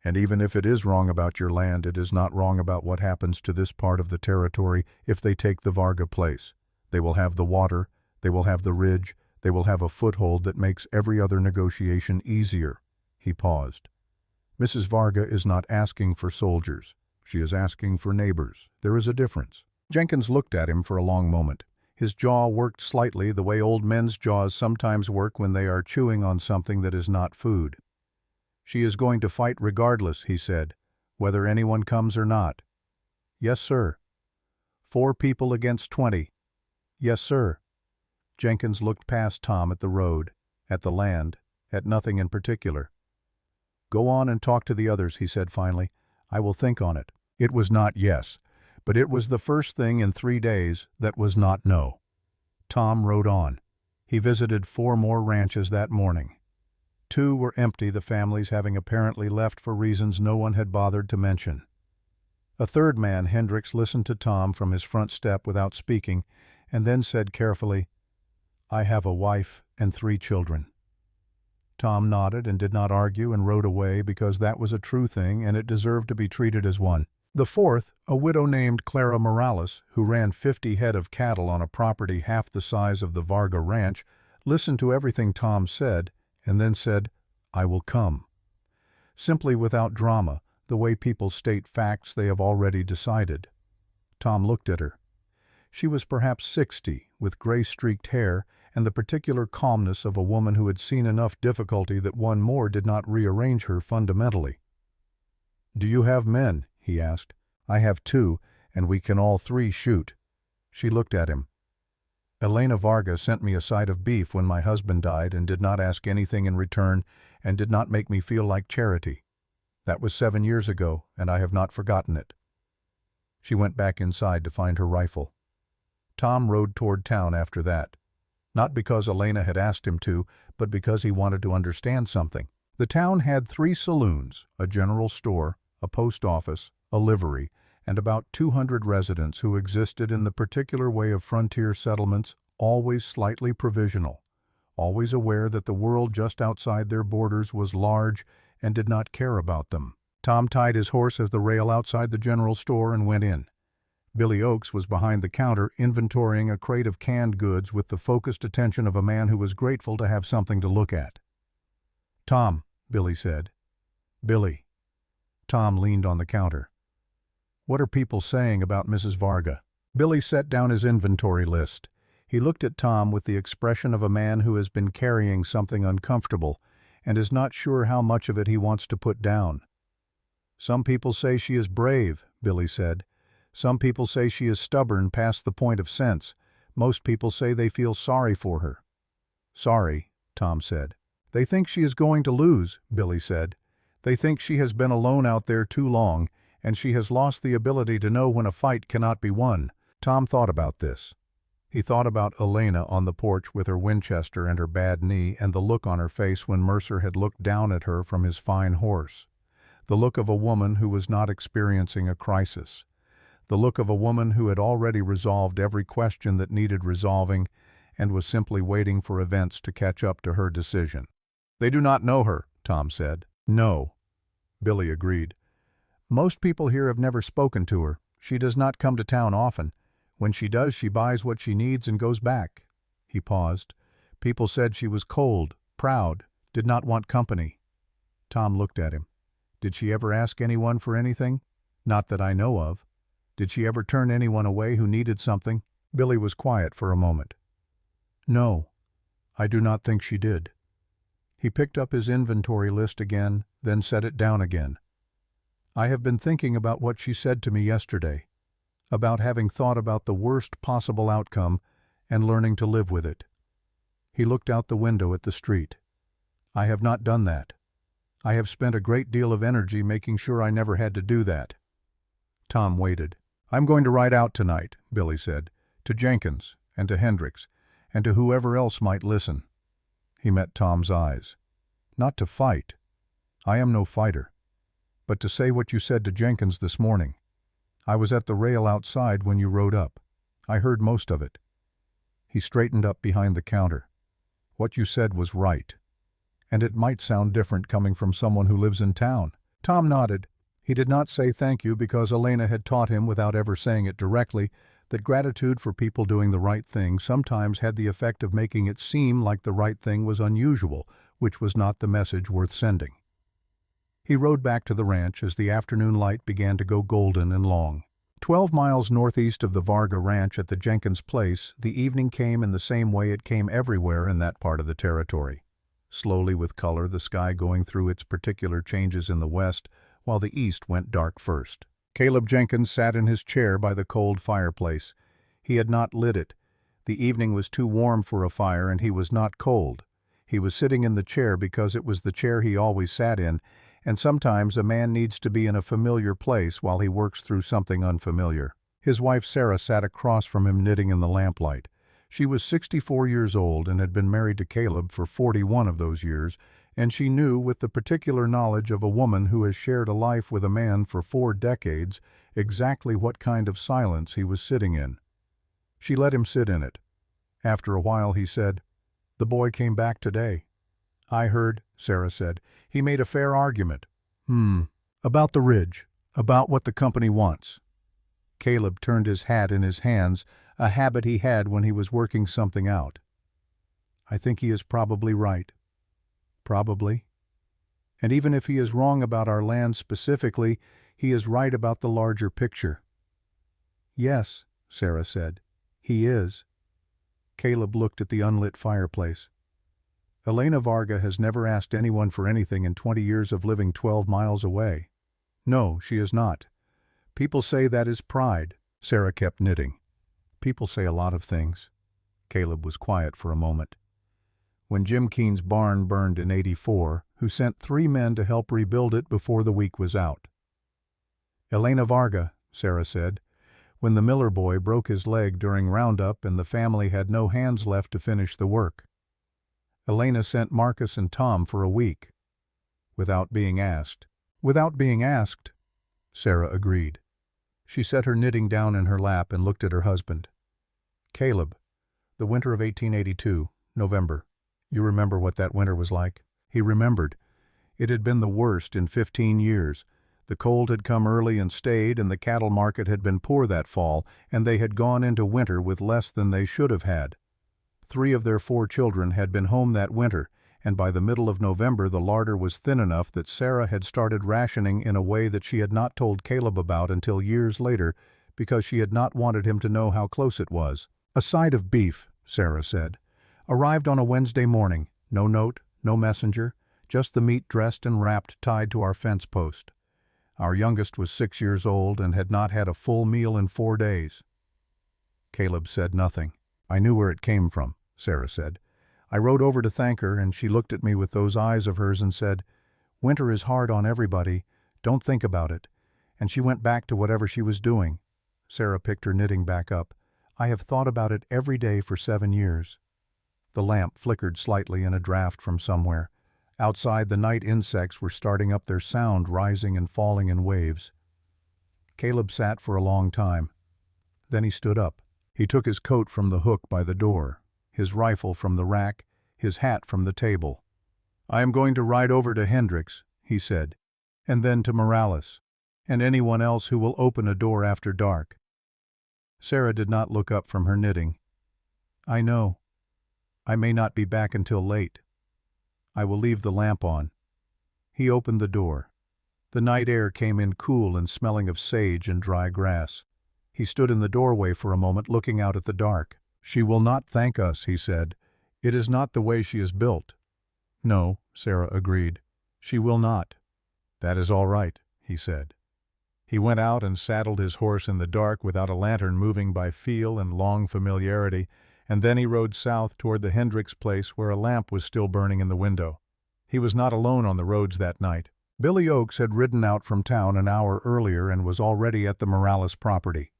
And even if it is wrong about your land, it is not wrong about what happens to this part of the territory if they take the Varga place. They will have the water, they will have the ridge, they will have a foothold that makes every other negotiation easier." He paused. "Mrs. Varga is not asking for soldiers. She is asking for neighbors. There is a difference." Jenkins looked at him for a long moment. His jaw worked slightly the way old men's jaws sometimes work when they are chewing on something that is not food. "She is going to fight regardless," he said, "whether anyone comes or not." "Yes, sir." 4 people against 20. "Yes, sir." Jenkins looked past Tom at the road, at the land, at nothing in particular. "Go on and talk to the others," he said finally. "I will think on it." It was not yes, but it was the first thing in 3 days that was not no. Tom rode on. He visited 4 more ranches that morning. 2 were empty, the families having apparently left for reasons no one had bothered to mention. A third man, Hendricks, listened to Tom from his front step without speaking, and then said carefully, "I have a wife and 3 children." Tom nodded and did not argue and rode away because that was a true thing and it deserved to be treated as one. The fourth, a widow named Clara Morales, who ran 50 head of cattle on a property half the size of the Varga Ranch, listened to everything Tom said and then said, "I will come." Simply without drama, the way people state facts they have already decided. Tom looked at her. She was perhaps 60, with gray-streaked hair and the particular calmness of a woman who had seen enough difficulty that one more did not rearrange her fundamentally. "Do you have men?" he asked. "I have 2, and we can all 3 shoot." She looked at him. "Elena Varga sent me a side of beef when my husband died and did not ask anything in return and did not make me feel like charity. That was 7 years ago, and I have not forgotten it." She went back inside to find her rifle. Tom rode toward town after that. Not because Elena had asked him to, but because he wanted to understand something. The town had 3 saloons, a general store, a post office, a livery, and about 200 residents who existed in the particular way of frontier settlements, always slightly provisional, always aware that the world just outside their borders was large and did not care about them. Tom tied his horse at the rail outside the general store and went in. Billy Oakes was behind the counter inventorying a crate of canned goods with the focused attention of a man who was grateful to have something to look at. "Tom," Billy said. "Billy." Tom leaned on the counter. "What are people saying about Mrs. Varga?" Billy set down his inventory list. He looked at Tom with the expression of a man who has been carrying something uncomfortable and is not sure how much of it he wants to put down. "Some people say she is brave," Billy said. "Some people say she is stubborn past the point of sense. Most people say they feel sorry for her." "Sorry," Tom said. "They think she is going to lose," Billy said. "They think she has been alone out there too long, and she has lost the ability to know when a fight cannot be won." Tom thought about this. He thought about Elena on the porch with her Winchester and her bad knee and the look on her face when Mercer had looked down at her from his fine horse. The look of a woman who was not experiencing a crisis. The look of a woman who had already resolved every question that needed resolving and was simply waiting for events to catch up to her decision. "They do not know her," Tom said. "No," Billy agreed. "Most people here have never spoken to her. She does not come to town often. When she does, she buys what she needs and goes back." He paused. "People said she was cold, proud, did not want company." Tom looked at him. "Did she ever ask anyone for anything?" "Not that I know of." "Did she ever turn anyone away who needed something?" Billy was quiet for a moment. "No, I do not think she did." He picked up his inventory list again, then set it down again. "I have been thinking about what she said to me yesterday, about having thought about the worst possible outcome and learning to live with it." He looked out the window at the street. "I have not done that. I have spent a great deal of energy making sure I never had to do that." Tom waited. "I'm going to ride out tonight," Billy said, "to Jenkins and to Hendricks, and to whoever else might listen. He met Tom's eyes. Not to fight. I am no fighter. But to say what you said to Jenkins this morning. I was at the rail outside when you rode up. I heard most of it. He straightened up behind the counter. What you said was right. And it might sound different coming from someone who lives in town. Tom nodded. He did not say thank you because Elena had taught him, without ever saying it directly, that gratitude for people doing the right thing sometimes had the effect of making it seem like the right thing was unusual, which was not the message worth sending. He rode back to the ranch as the afternoon light began to go golden and long. 12 miles northeast of the Varga Ranch at the Jenkins place, the evening came in the same way it came everywhere in that part of the territory. Slowly with color, the sky going through its particular changes in the west, while the east went dark first. Caleb Jenkins sat in his chair by the cold fireplace. He had not lit it. The evening was too warm for a fire, and he was not cold. He was sitting in the chair because it was the chair he always sat in, and sometimes a man needs to be in a familiar place while he works through something unfamiliar. His wife Sarah sat across from him knitting in the lamplight. She was 64 years old and had been married to Caleb for 41 of those years, and she knew, with the particular knowledge of a woman who has shared a life with a man for 4 decades, exactly what kind of silence he was sitting in. She let him sit in it. After a while he said, "The boy came back today." "I heard," Sarah said. "He made a fair argument." About the ridge, about what the company wants." Caleb turned his hat in his hands, a habit he had when he was working something out. "I think he is probably right." "Probably. And even if he is wrong about our land specifically, he is right about the larger picture." "Yes," Sarah said, "he is." Caleb looked at the unlit fireplace. "Elena Varga has never asked anyone for anything in 20 years of living 12 miles away." "No, she is not. People say that is pride." Sarah kept knitting. "People say a lot of things." Caleb was quiet for a moment. "When Jim Keene's barn burned in '84, who sent 3 men to help rebuild it before the week was out?" "Elena Varga," Sarah said. "When the Miller boy broke his leg during Roundup and the family had no hands left to finish the work. Elena sent Marcus and Tom for a week." "Without being asked." "Without being asked," Sarah agreed. She set her knitting down in her lap and looked at her husband. "Caleb, the winter of 1882, November. You remember what that winter was like?" He remembered. It had been the worst in 15 years. The cold had come early and stayed, and the cattle market had been poor that fall, and they had gone into winter with less than they should have had. 3 of their 4 children had been home that winter, and by the middle of November the larder was thin enough that Sarah had started rationing in a way that she had not told Caleb about until years later, because she had not wanted him to know how close it was. "A side of beef," Sarah said. "Arrived on a Wednesday morning. No note, no messenger, just the meat dressed and wrapped tied to our fence post. Our youngest was 6 years old and had not had a full meal in 4 days." Caleb said nothing. "I knew where it came from," Sarah said. "I rode over to thank her, and she looked at me with those eyes of hers and said, 'Winter is hard on everybody. Don't think about it.' And she went back to whatever she was doing." Sarah picked her knitting back up. "I have thought about it every day for 7 years." The lamp flickered slightly in a draft from somewhere. Outside, the night insects were starting up their sound, rising and falling in waves. Caleb sat for a long time. Then he stood up. He took his coat from the hook by the door, his rifle from the rack, his hat from the table. "I am going to ride over to Hendricks," he said, "and then to Morales, and anyone else who will open a door after dark." Sarah did not look up from her knitting. "I know. I may not be back until late. I will leave the lamp on." He opened the door. The night air came in cool and smelling of sage and dry grass. He stood in the doorway for a moment, looking out at the dark. "She will not thank us," he said. "It is not the way she is built." "No," Sarah agreed. "She will not." "That is all right," he said. He went out and saddled his horse in the dark without a lantern, moving by feel and long familiarity, and then he rode south toward the Hendricks place where a lamp was still burning in the window. He was not alone on the roads that night. Billy Oakes had ridden out from town an hour earlier and was already at the Morales property.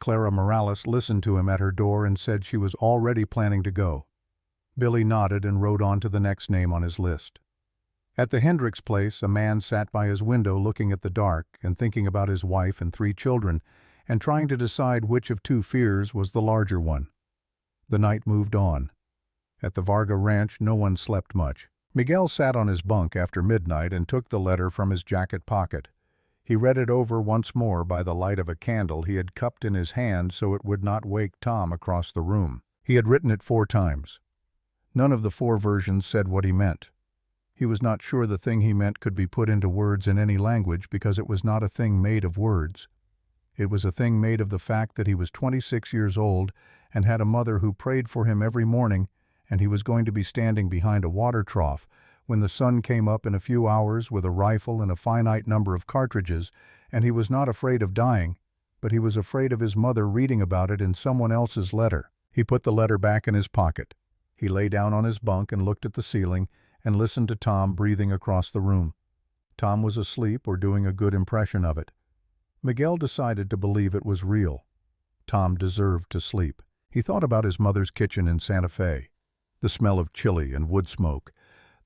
Clara Morales listened to him at her door and said she was already planning to go. Billy nodded and wrote on to the next name on his list. At the Hendricks place, a man sat by his window looking at the dark and thinking about his wife and 3 children and trying to decide which of 2 fears was the larger one. The night moved on. At the Varga ranch, no one slept much. Miguel sat on his bunk after midnight and took the letter from his jacket pocket. He read it over once more by the light of a candle he had cupped in his hand so it would not wake Tom across the room. He had written it 4 times. None of the 4 versions said what he meant. He was not sure the thing he meant could be put into words in any language because it was not a thing made of words. It was a thing made of the fact that he was 26 years old and had a mother who prayed for him every morning, and he was going to be standing behind a water trough when the sun came up in a few hours with a rifle and a finite number of cartridges, and he was not afraid of dying, but he was afraid of his mother reading about it in someone else's letter. He put the letter back in his pocket. He lay down on his bunk and looked at the ceiling and listened to Tom breathing across the room. Tom was asleep or doing a good impression of it. Miguel decided to believe it was real. Tom deserved to sleep. He thought about his mother's kitchen in Santa Fe, the smell of chili and wood smoke,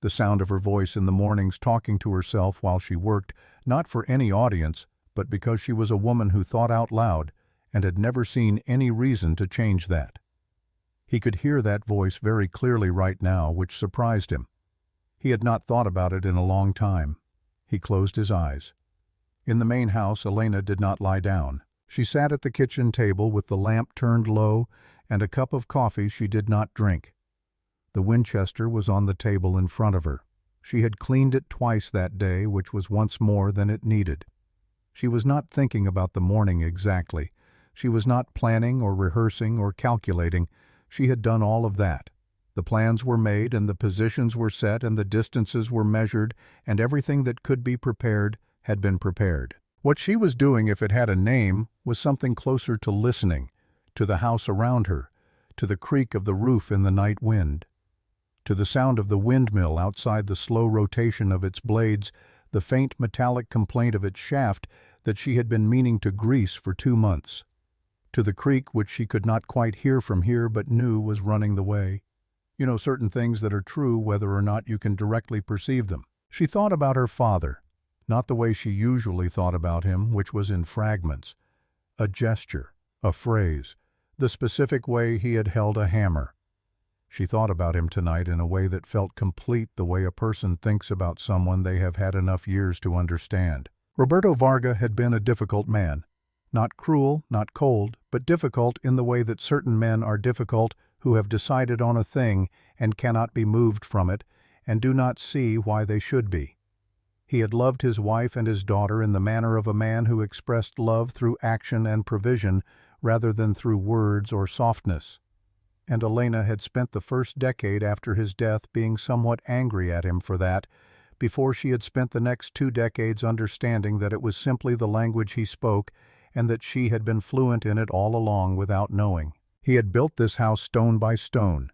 the sound of her voice in the mornings talking to herself while she worked, not for any audience, but because she was a woman who thought out loud and had never seen any reason to change that. He could hear that voice very clearly right now, which surprised him. He had not thought about it in a long time. He closed his eyes. In the main house, Elena did not lie down. She sat at the kitchen table with the lamp turned low and a cup of coffee she did not drink. The Winchester was on the table in front of her. She had cleaned it twice that day, which was once more than it needed. She was not thinking about the morning exactly. She was not planning or rehearsing or calculating. She had done all of that. The plans were made and the positions were set and the distances were measured and everything that could be prepared had been prepared. What she was doing, if it had a name, was something closer to listening, to the house around her, to the creak of the roof in the night wind, to the sound of the windmill outside, the slow rotation of its blades, the faint metallic complaint of its shaft that she had been meaning to grease for 2 months, to the creak which she could not quite hear from here but knew was running the way. You know, certain things that are true whether or not you can directly perceive them. She thought about her father, not the way she usually thought about him, which was in fragments. A gesture, a phrase, the specific way he had held a hammer. She thought about him tonight in a way that felt complete, the way a person thinks about someone they have had enough years to understand. Roberto Varga had been a difficult man. Not cruel, not cold, but difficult in the way that certain men are difficult who have decided on a thing and cannot be moved from it and do not see why they should be. He had loved his wife and his daughter in the manner of a man who expressed love through action and provision rather than through words or softness. And Elena had spent the first decade after his death being somewhat angry at him for that, before she had spent the next 2 decades understanding that it was simply the language he spoke and that she had been fluent in it all along without knowing. He had built this house stone by stone.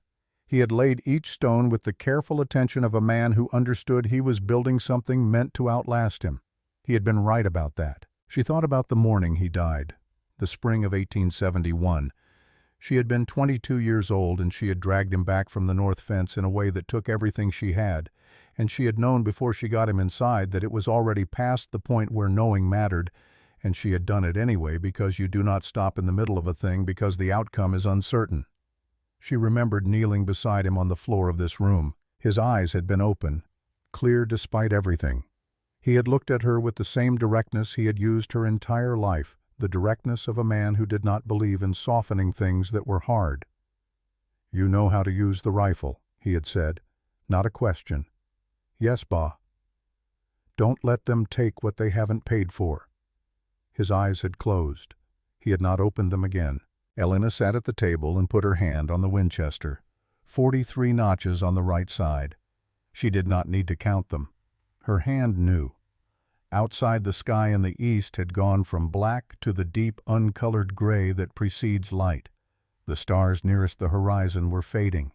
He had laid each stone with the careful attention of a man who understood he was building something meant to outlast him. He had been right about that. She thought about the morning he died, the spring of 1871. She had been 22 years old and she had dragged him back from the north fence in a way that took everything she had, and she had known before she got him inside that it was already past the point where knowing mattered, and she had done it anyway because you do not stop in the middle of a thing because the outcome is uncertain. She remembered kneeling beside him on the floor of this room. His eyes had been open, clear despite everything. He had looked at her with the same directness he had used her entire life, the directness of a man who did not believe in softening things that were hard. "You know how to use the rifle," he had said. Not a question. "Yes, Ba." "Don't let them take what they haven't paid for." His eyes had closed. He had not opened them again. Elena sat at the table and put her hand on the Winchester. 43 notches on the right side. She did not need to count them. Her hand knew. Outside, the sky in the east had gone from black to the deep uncolored gray that precedes light. The stars nearest the horizon were fading.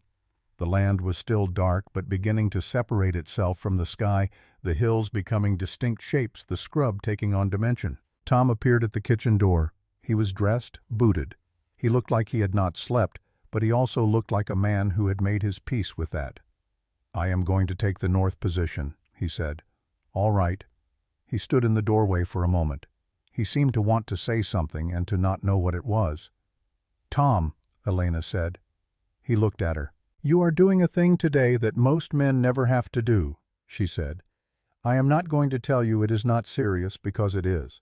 The land was still dark but beginning to separate itself from the sky, the hills becoming distinct shapes, the scrub taking on dimension. Tom appeared at the kitchen door. He was dressed, booted. He looked like he had not slept, but he also looked like a man who had made his peace with that. "I am going to take the north position," he said. "All right." He stood in the doorway for a moment. He seemed to want to say something and to not know what it was. "Tom," Elena said. He looked at her. "You are doing a thing today that most men never have to do," she said. "I am not going to tell you it is not serious, because it is.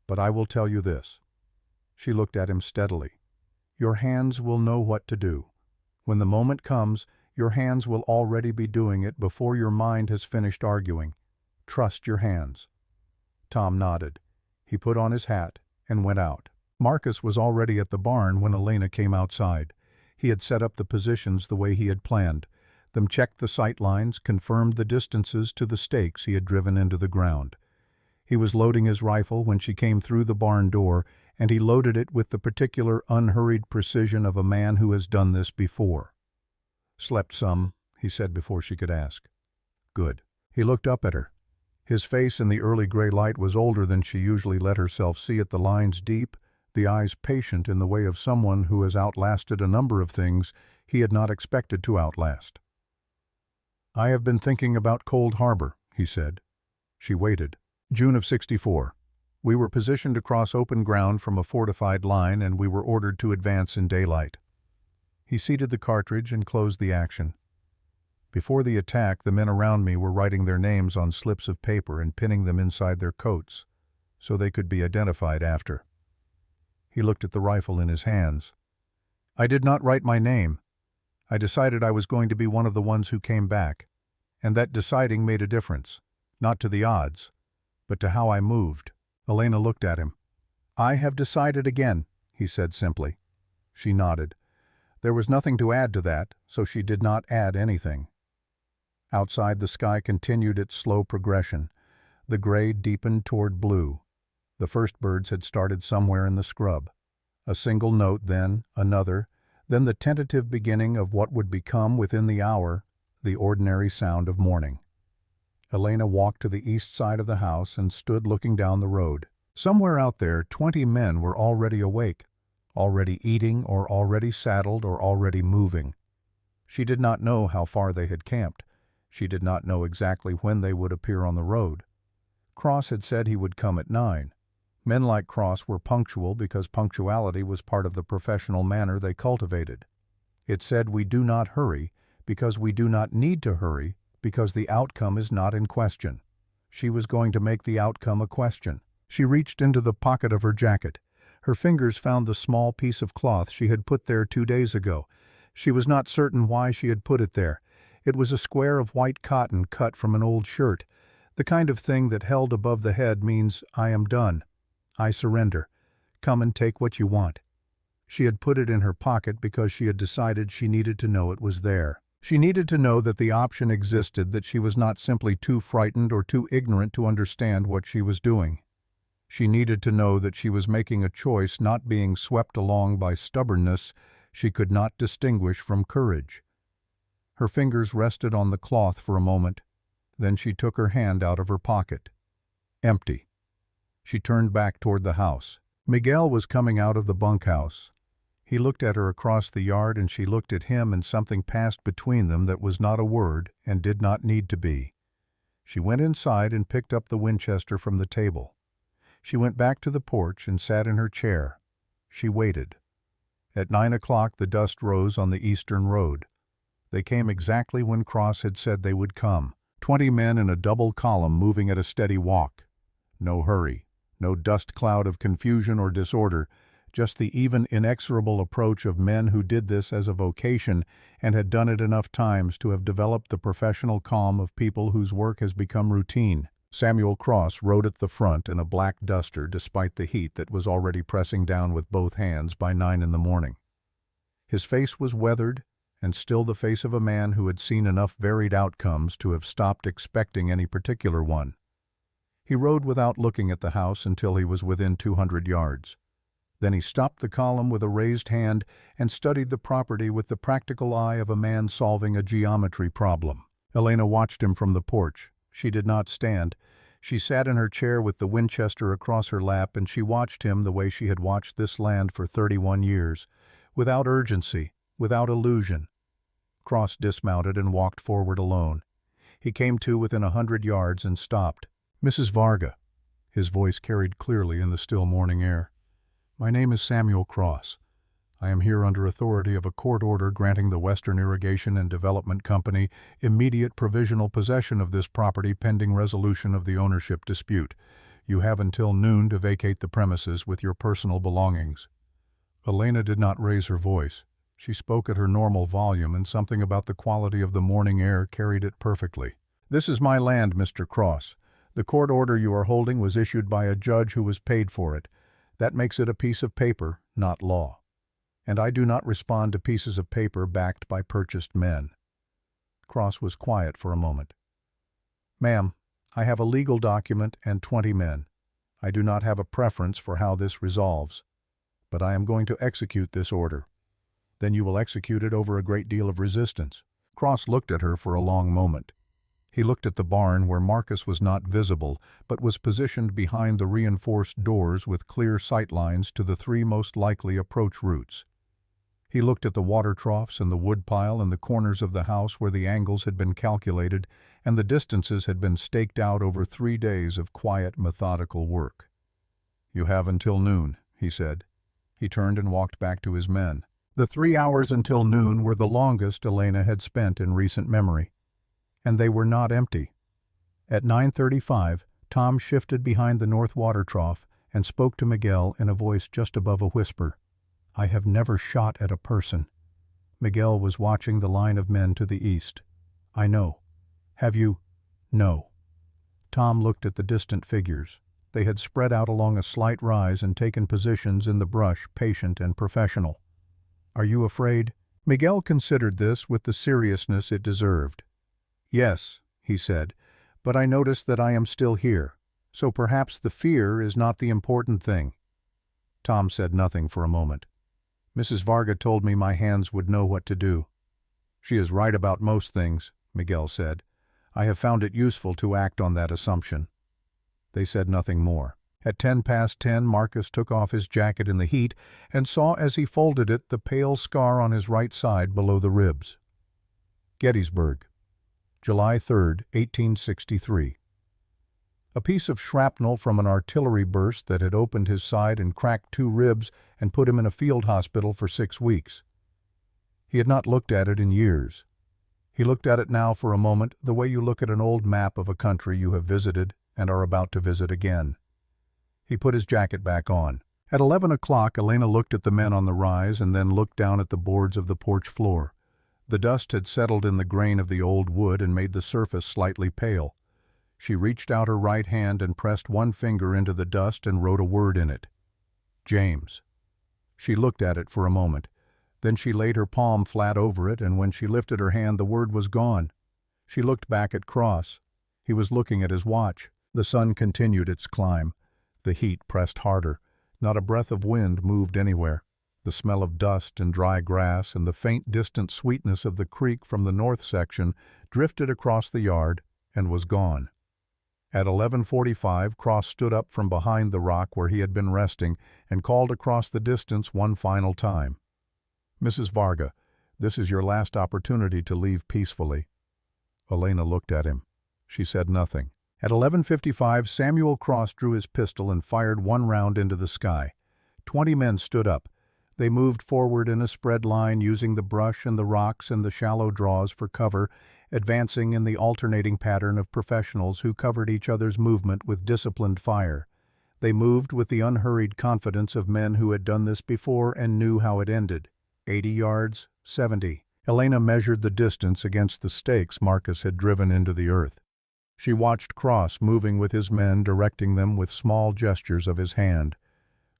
But I will tell you this." She looked at him steadily. "Your hands will know what to do. When the moment comes, your hands will already be doing it before your mind has finished arguing. Trust your hands." Tom nodded. He put on his hat and went out. Marcus was already at the barn when Elena came outside. He had set up the positions the way he had planned, them checked the sight lines, confirmed the distances to the stakes he had driven into the ground. He was loading his rifle when she came through the barn door, and he loaded it with the particular unhurried precision of a man who has done this before. "Slept some," he said before she could ask. "Good." He looked up at her. His face in the early gray light was older than she usually let herself see it, the lines deep, the eyes patient in the way of someone who has outlasted a number of things he had not expected to outlast. "I have been thinking about Cold Harbor," he said. She waited. June of '64. We were positioned across open ground from a fortified line, and we were ordered to advance in daylight. He seated the cartridge and closed the action. Before the attack, the men around me were writing their names on slips of paper and pinning them inside their coats, so they could be identified after. He looked at the rifle in his hands. "I did not write my name. I decided I was going to be one of the ones who came back, and that deciding made a difference, not to the odds, but to how I moved." Elena looked at him. "I have decided again," he said simply. She nodded. There was nothing to add to that, so she did not add anything. Outside, the sky continued its slow progression. The gray deepened toward blue. The first birds had started somewhere in the scrub. A single note, then another, then the tentative beginning of what would become within the hour the ordinary sound of morning. Elena walked to the east side of the house and stood looking down the road. Somewhere out there 20 men were already awake, already eating or already saddled or already moving. She did not know how far they had camped. She did not know exactly when they would appear on the road. Cross had said he would come at 9. Men like Cross were punctual because punctuality was part of the professional manner they cultivated. It said we do not hurry because we do not need to hurry because the outcome is not in question. She was going to make the outcome a question. She reached into the pocket of her jacket. Her fingers found the small piece of cloth she had put there 2 days ago. She was not certain why she had put it there. It was a square of white cotton cut from an old shirt. The kind of thing that held above the head means, "I am done. I surrender. Come and take what you want." She had put it in her pocket because she had decided she needed to know it was there. She needed to know that the option existed, that she was not simply too frightened or too ignorant to understand what she was doing. She needed to know that she was making a choice, not being swept along by stubbornness she could not distinguish from courage. Her fingers rested on the cloth for a moment. Then she took her hand out of her pocket. Empty. She turned back toward the house. Miguel was coming out of the bunkhouse. He looked at her across the yard, and she looked at him, and something passed between them that was not a word and did not need to be. She went inside and picked up the Winchester from the table. She went back to the porch and sat in her chair. She waited. At 9 o'clock the dust rose on the eastern road. They came exactly when Cross had said they would come. 20 men in a double column moving at a steady walk. No hurry, no dust cloud of confusion or disorder, just the even inexorable approach of men who did this as a vocation and had done it enough times to have developed the professional calm of people whose work has become routine. Samuel Cross rode at the front in a black duster despite the heat that was already pressing down with both hands by 9 in the morning. His face was weathered, and still the face of a man who had seen enough varied outcomes to have stopped expecting any particular one. He rode without looking at the house until he was within 200 yards. Then he stopped the column with a raised hand and studied the property with the practical eye of a man solving a geometry problem. Elena watched him from the porch. She did not stand. She sat in her chair with the Winchester across her lap, and she watched him the way she had watched this land for 31 years, without urgency, without illusion. Cross dismounted and walked forward alone. He came to within 100 yards and stopped. "Mrs. Varga," his voice carried clearly in the still morning air. "My name is Samuel Cross. I am here under authority of a court order granting the Western Irrigation and Development Company immediate provisional possession of this property pending resolution of the ownership dispute. You have until noon to vacate the premises with your personal belongings." Elena did not raise her voice. She spoke at her normal volume, and something about the quality of the morning air carried it perfectly. "This is my land, Mr. Cross. The court order you are holding was issued by a judge who was paid for it. That makes it a piece of paper, not law. And I do not respond to pieces of paper backed by purchased men." Cross was quiet for a moment. "Ma'am, I have a legal document and 20 men. I do not have a preference for how this resolves, but I am going to execute this order." "Then you will execute it over a great deal of resistance." Cross looked at her for a long moment. He looked at the barn where Marcus was not visible, but was positioned behind the reinforced doors with clear sight lines to the 3 most likely approach routes. He looked at the water troughs and the woodpile and the corners of the house where the angles had been calculated and the distances had been staked out over 3 days of quiet, methodical work. "You have until noon," he said. He turned and walked back to his men. The 3 hours until noon were the longest Elena had spent in recent memory. And they were not empty. At 9:35, Tom shifted behind the north water trough and spoke to Miguel in a voice just above a whisper. "I have never shot at a person." Miguel was watching the line of men to the east. "I know." "Have you?" "No." Tom looked at the distant figures. They had spread out along a slight rise and taken positions in the brush, patient and professional. "Are you afraid?" Miguel considered this with the seriousness it deserved. "Yes," he said, "but I notice that I am still here, so perhaps the fear is not the important thing." Tom said nothing for a moment. "Mrs. Varga told me my hands would know what to do." "She is right about most things," Miguel said. "I have found it useful to act on that assumption." They said nothing more. At 10:10, Marcus took off his jacket in the heat and saw as he folded it the pale scar on his right side below the ribs. Gettysburg, July 3, 1863. A piece of shrapnel from an artillery burst that had opened his side and cracked 2 ribs and put him in a field hospital for 6 weeks. He had not looked at it in years. He looked at it now for a moment the way you look at an old map of a country you have visited and are about to visit again. He put his jacket back on. At 11 o'clock, Elena looked at the men on the rise and then looked down at the boards of the porch floor. The dust had settled in the grain of the old wood and made the surface slightly pale. She reached out her right hand and pressed one finger into the dust and wrote a word in it. James. She looked at it for a moment. Then she laid her palm flat over it, and when she lifted her hand the word was gone. She looked back at Cross. He was looking at his watch. The sun continued its climb. The heat pressed harder. Not a breath of wind moved anywhere. The smell of dust and dry grass and the faint distant sweetness of the creek from the north section drifted across the yard and was gone. At 11:45, Cross stood up from behind the rock where he had been resting and called across the distance one final time. "Mrs. Varga, this is your last opportunity to leave peacefully." Elena looked at him. She said nothing. At 11:55, Samuel Cross drew his pistol and fired one round into the sky. 20 men stood up. They moved forward in a spread line using the brush and the rocks and the shallow draws for cover, advancing in the alternating pattern of professionals who covered each other's movement with disciplined fire. They moved with the unhurried confidence of men who had done this before and knew how it ended. 80 yards, 70. Elena measured the distance against the stakes Marcus had driven into the earth. She watched Cross moving with his men, directing them with small gestures of his hand.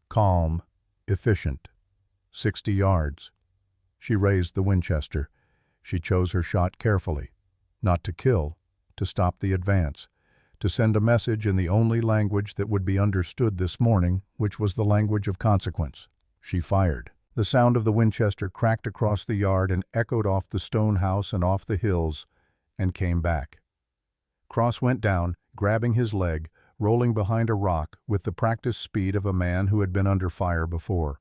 Calm, efficient. 60 yards. She raised the Winchester. She chose her shot carefully. Not to kill, to stop the advance, to send a message in the only language that would be understood this morning, which was the language of consequence. She fired. The sound of the Winchester cracked across the yard and echoed off the stone house and off the hills, and came back. Cross went down, grabbing his leg, rolling behind a rock with the practiced speed of a man who had been under fire before.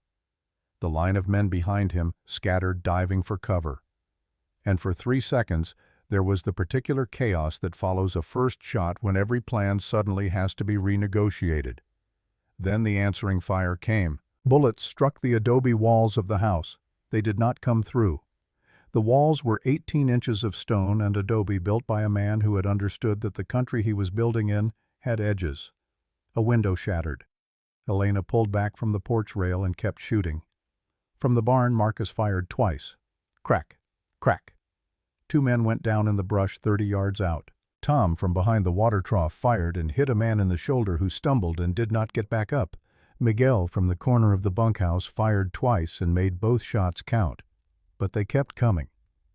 The line of men behind him scattered, diving for cover. And for 3 seconds, there was the particular chaos that follows a first shot when every plan suddenly has to be renegotiated. Then the answering fire came. Bullets struck the adobe walls of the house. They did not come through. The walls were 18 inches of stone and adobe built by a man who had understood that the country he was building in had edges. A window shattered. Elena pulled back from the porch rail and kept shooting. From the barn, Marcus fired twice. Crack, crack. 2 men went down in the brush 30 yards out. Tom, from behind the water trough, fired and hit a man in the shoulder who stumbled and did not get back up. Miguel, from the corner of the bunkhouse, fired twice and made both shots count. But they kept coming.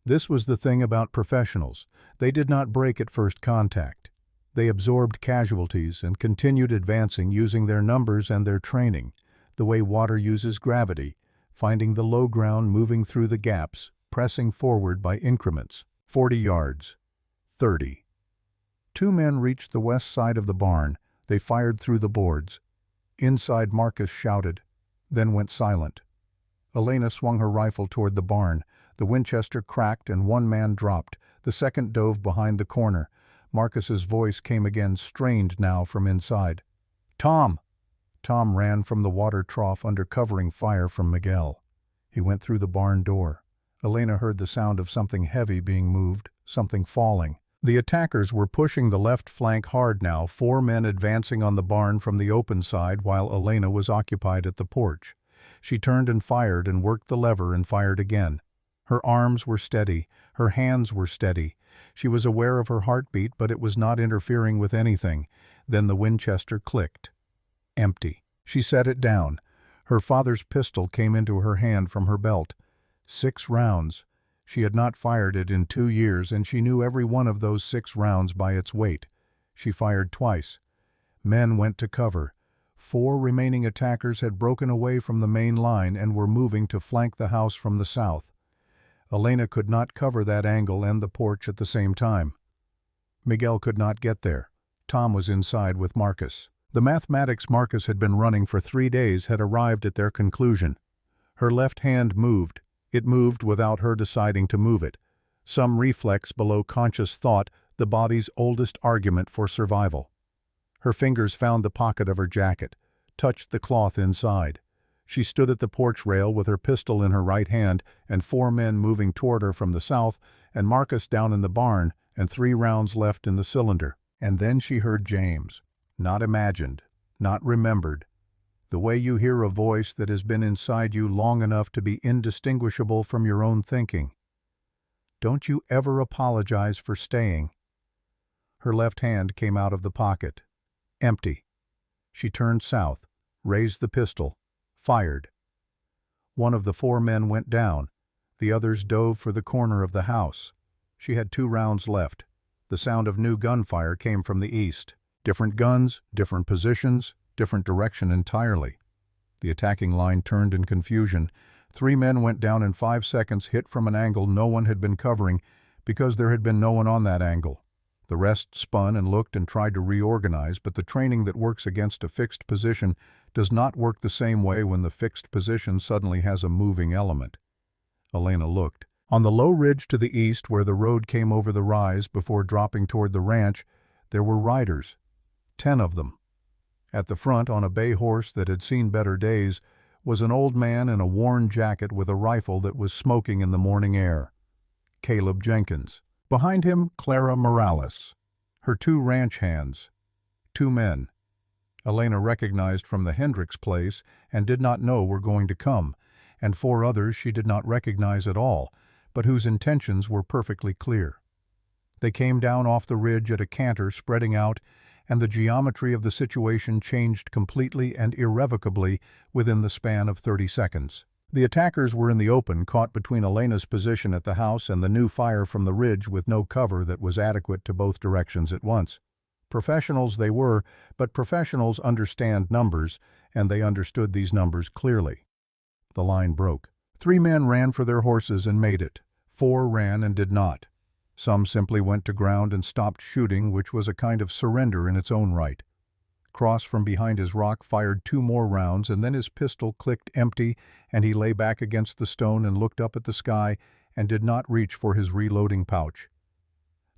This was the thing about professionals. They did not break at first contact. They absorbed casualties and continued advancing using their numbers and their training, the way water uses gravity, finding the low ground, moving through the gaps, pressing forward by increments. 40 yards. 30. 2 men reached the west side of the barn. They fired through the boards. Inside, Marcus shouted, then went silent. Elena swung her rifle toward the barn. The Winchester cracked and 1 man dropped. The second dove behind the corner. Marcus's voice came again, strained now from inside. "Tom!" Tom ran from the water trough under covering fire from Miguel. He went through the barn door. Elena heard the sound of something heavy being moved, something falling. The attackers were pushing the left flank hard now, 4 men advancing on the barn from the open side while Elena was occupied at the porch. She turned and fired and worked the lever and fired again. Her arms were steady. Her hands were steady. She was aware of her heartbeat, but it was not interfering with anything. Then the Winchester clicked. Empty. She set it down. Her father's pistol came into her hand from her belt. 6 rounds. She had not fired it in 2 years, and she knew every one of those 6 rounds by its weight. She fired twice. Men went to cover. 4 remaining attackers had broken away from the main line and were moving to flank the house from the south. Elena could not cover that angle and the porch at the same time. Miguel could not get there. Tom was inside with Marcus. The mathematics Marcus had been running for 3 days had arrived at their conclusion. Her left hand moved. It moved without her deciding to move it. Some reflex below conscious thought, the body's oldest argument for survival. Her fingers found the pocket of her jacket, touched the cloth inside. She stood at the porch rail with her pistol in her right hand and 4 men moving toward her from the south and Marcus down in the barn and 3 rounds left in the cylinder. And then she heard James. Not imagined, not remembered. The way you hear a voice that has been inside you long enough to be indistinguishable from your own thinking. Don't you ever apologize for staying. Her left hand came out of the pocket. Empty. She turned south, raised the pistol, fired. 1 of the 4 men went down. The others dove for the corner of the house. She had 2 rounds left. The sound of new gunfire came from the east. Different guns, different positions, different direction entirely. The attacking line turned in confusion. 3 men went down in 5 seconds, hit from an angle no one had been covering because there had been no one on that angle. The rest spun and looked and tried to reorganize, but the training that works against a fixed position does not work the same way when the fixed position suddenly has a moving element. Elena looked. On the low ridge to the east, where the road came over the rise before dropping toward the ranch, there were riders. 10 of them. At the front, on a bay horse that had seen better days, was an old man in a worn jacket with a rifle that was smoking in the morning air. Caleb Jenkins. Behind him, Clara Morales. Her 2 ranch hands. 2 men. Elena recognized from the Hendricks place and did not know were going to come, and 4 others she did not recognize at all, but whose intentions were perfectly clear. They came down off the ridge at a canter, spreading out, and the geometry of the situation changed completely and irrevocably within the span of 30 seconds. The attackers were in the open, caught between Elena's position at the house and the new fire from the ridge with no cover that was adequate to both directions at once. Professionals they were, but professionals understand numbers, and they understood these numbers clearly. The line broke. 3 men ran for their horses and made it. 4 ran and did not. Some simply went to ground and stopped shooting, which was a kind of surrender in its own right. Cross from behind his rock fired 2 more rounds, and then his pistol clicked empty, and he lay back against the stone and looked up at the sky and did not reach for his reloading pouch.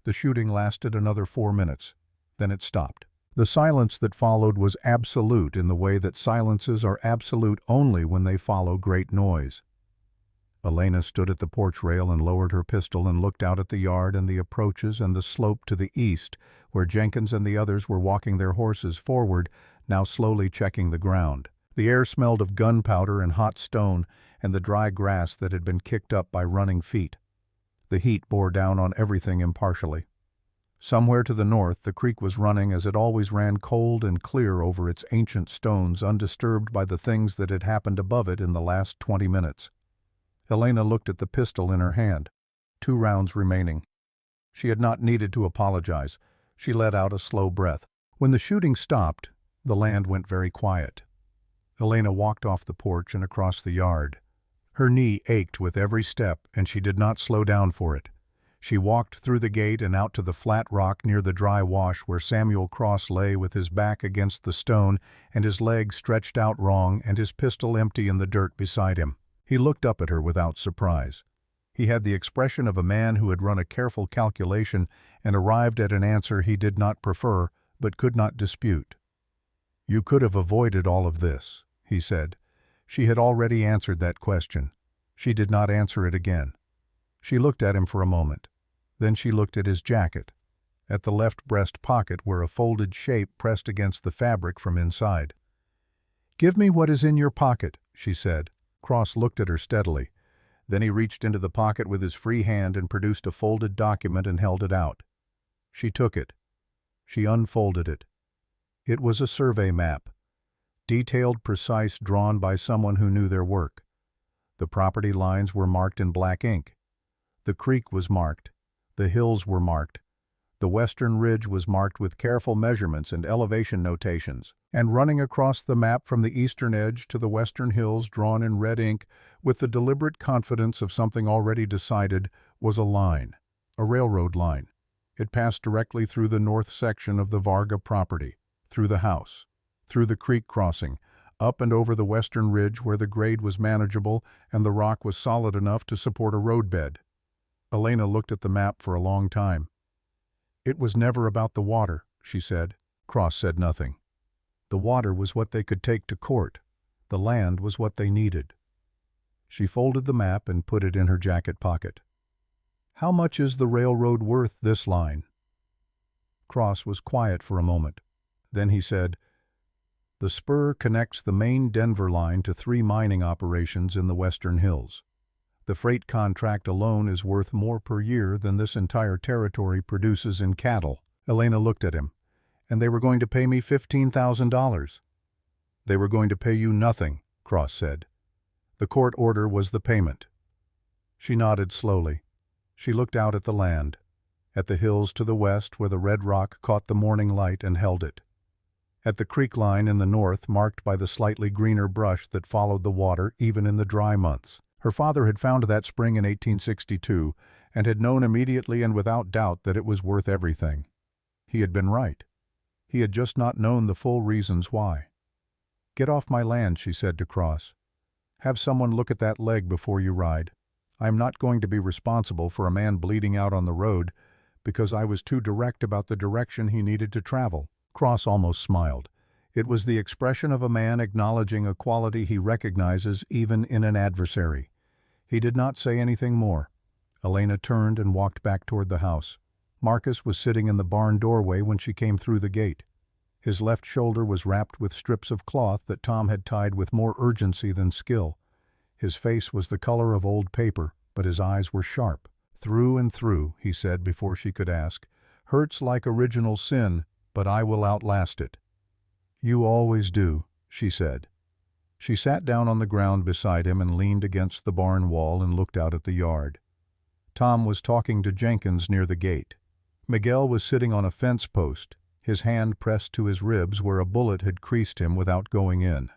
The shooting lasted another 4 minutes. Then it stopped. The silence that followed was absolute in the way that silences are absolute only when they follow great noise. Elena stood at the porch rail and lowered her pistol and looked out at the yard and the approaches and the slope to the east, where Jenkins and the others were walking their horses forward, now slowly checking the ground. The air smelled of gunpowder and hot stone and the dry grass that had been kicked up by running feet. The heat bore down on everything impartially. Somewhere to the north, the creek was running as it always ran, cold and clear over its ancient stones, undisturbed by the things that had happened above it in the last 20 minutes. Elena looked at the pistol in her hand. 2 rounds remaining. She had not needed to apologize. She let out a slow breath. When the shooting stopped, the land went very quiet. Elena walked off the porch and across the yard. Her knee ached with every step, and she did not slow down for it. She walked through the gate and out to the flat rock near the dry wash where Samuel Cross lay with his back against the stone and his legs stretched out wrong and his pistol empty in the dirt beside him. He looked up at her without surprise. He had the expression of a man who had run a careful calculation and arrived at an answer he did not prefer but could not dispute. "You could have avoided all of this," he said. She had already answered that question. She did not answer it again. She looked at him for a moment. Then she looked at his jacket, at the left breast pocket where a folded shape pressed against the fabric from inside. "Give me what is in your pocket," she said. Cross looked at her steadily. Then he reached into the pocket with his free hand and produced a folded document and held it out. She took it. She unfolded it. It was a survey map. Detailed, precise, drawn by someone who knew their work. The property lines were marked in black ink. The creek was marked. The hills were marked. The western ridge was marked with careful measurements and elevation notations, and running across the map from the eastern edge to the western hills, drawn in red ink with the deliberate confidence of something already decided, was a line, a railroad line. It passed directly through the north section of the Varga property, through the house, through the creek crossing, up and over the western ridge where the grade was manageable and the rock was solid enough to support a roadbed. Elena looked at the map for a long time. "It was never about the water," she said. Cross said nothing. The water was what they could take to court. The land was what they needed. She folded the map and put it in her jacket pocket. "How much is the railroad worth, this line?" Cross was quiet for a moment. Then he said, "The spur connects the main Denver line to 3 mining operations in the western hills. The freight contract alone is worth more per year than this entire territory produces in cattle." Elena looked at him. "And they were going to pay me $15,000. "They were going to pay you nothing," Cross said. "The court order was the payment." She nodded slowly. She looked out at the land, at the hills to the west where the red rock caught the morning light and held it, at the creek line in the north marked by the slightly greener brush that followed the water even in the dry months. Her father had found that spring in 1862 and had known immediately and without doubt that it was worth everything. He had been right. He had just not known the full reasons why. "Get off my land," she said to Cross. "Have someone look at that leg before you ride. I am not going to be responsible for a man bleeding out on the road because I was too direct about the direction he needed to travel." Cross almost smiled. It was the expression of a man acknowledging a quality he recognizes even in an adversary. He did not say anything more. Elena turned and walked back toward the house. Marcus was sitting in the barn doorway when she came through the gate. His left shoulder was wrapped with strips of cloth that Tom had tied with more urgency than skill. His face was the color of old paper, but his eyes were sharp. "Through and through," he said before she could ask. "Hurts like original sin, but I will outlast it." "You always do," she said. She sat down on the ground beside him and leaned against the barn wall and looked out at the yard. Tom was talking to Jenkins near the gate. Miguel was sitting on a fence post, his hand pressed to his ribs where a bullet had creased him without going in.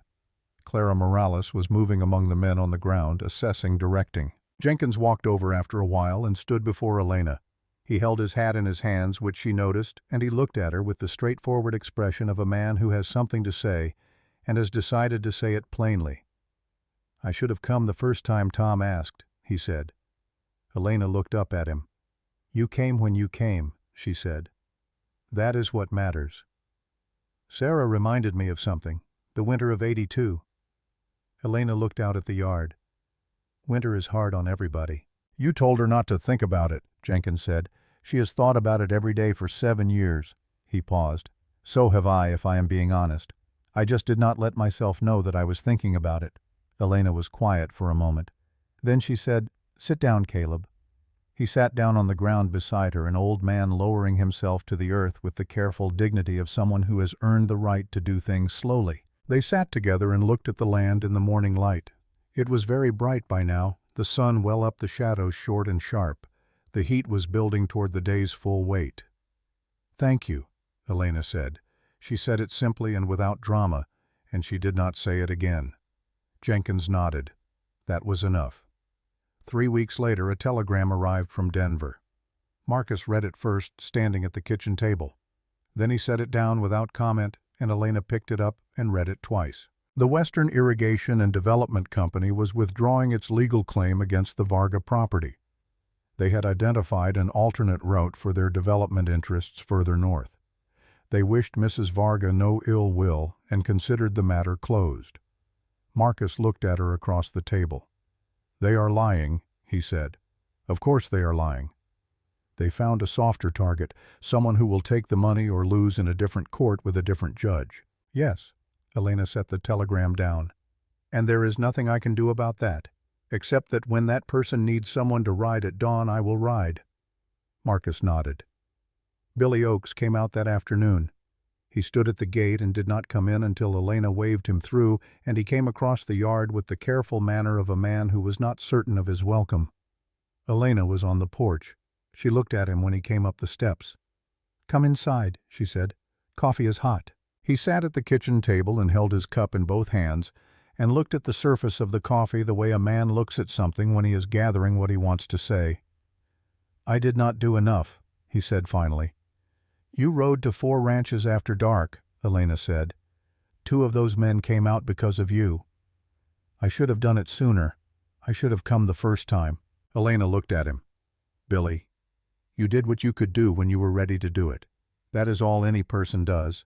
Clara Morales was moving among the men on the ground, assessing, directing. Jenkins walked over after a while and stood before Elena. He held his hat in his hands, which she noticed, and he looked at her with the straightforward expression of a man who has something to say and has decided to say it plainly. "I should have come the first time Tom asked," he said. Elena looked up at him. "You came when you came," she said. "That is what matters." "Sarah reminded me of something. The winter of '82. Elena looked out at the yard. "Winter is hard on everybody." "You told her not to think about it," Jenkins said. "She has thought about it every day for 7 years. He paused. "So have I, if I am being honest. I just did not let myself know that I was thinking about it." Elena was quiet for a moment. Then she said, "Sit down, Caleb." He sat down on the ground beside her, an old man lowering himself to the earth with the careful dignity of someone who has earned the right to do things slowly. They sat together and looked at the land in the morning light. It was very bright by now, the sun well up the shadows short and sharp. The heat was building toward the day's full weight. "Thank you," Elena said. She said it simply and without drama, and she did not say it again. Jenkins nodded. That was enough. 3 weeks later, a telegram arrived from Denver. Marcus read it first, standing at the kitchen table. Then he set it down without comment, and Elena picked it up and read it twice. The Western Irrigation and Development Company was withdrawing its legal claim against the Varga property. They had identified an alternate route for their development interests further north. They wished Mrs. Varga no ill will and considered the matter closed. Marcus looked at her across the table. "They are lying," he said. "Of course they are lying. They found a softer target, someone who will take the money or lose in a different court with a different judge." "Yes." Elena set the telegram down. "And there is nothing I can do about that, except that when that person needs someone to ride at dawn, I will ride." Marcus nodded. Billy Oakes came out that afternoon. He stood at the gate and did not come in until Elena waved him through, and he came across the yard with the careful manner of a man who was not certain of his welcome. Elena was on the porch. She looked at him when he came up the steps. "Come inside," she said. "Coffee is hot." He sat at the kitchen table and held his cup in both hands and looked at the surface of the coffee the way a man looks at something when he is gathering what he wants to say. "I did not do enough," he said finally. "You rode to 4 ranches after dark," Elena said. "2 of those men came out because of you. I should have done it sooner. I should have come the first time." Elena looked at him. "Billy, you did what you could do when you were ready to do it. That is all any person does.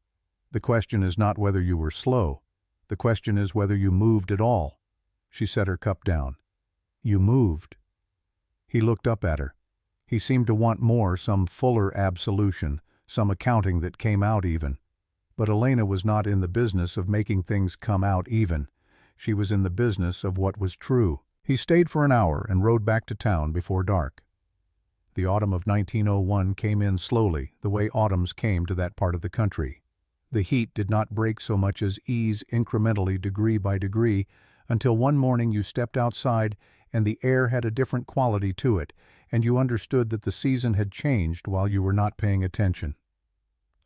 The question is not whether you were slow. The question is whether you moved at all." She set her cup down. "You moved." He looked up at her. He seemed to want more, some fuller absolution, some accounting that came out even. But Elena was not in the business of making things come out even. She was in the business of what was true. He stayed for an hour and rode back to town before dark. The autumn of 1901 came in slowly, the way autumns came to that part of the country. The heat did not break so much as ease incrementally degree by degree, until one morning you stepped outside and the air had a different quality to it, and you understood that the season had changed while you were not paying attention.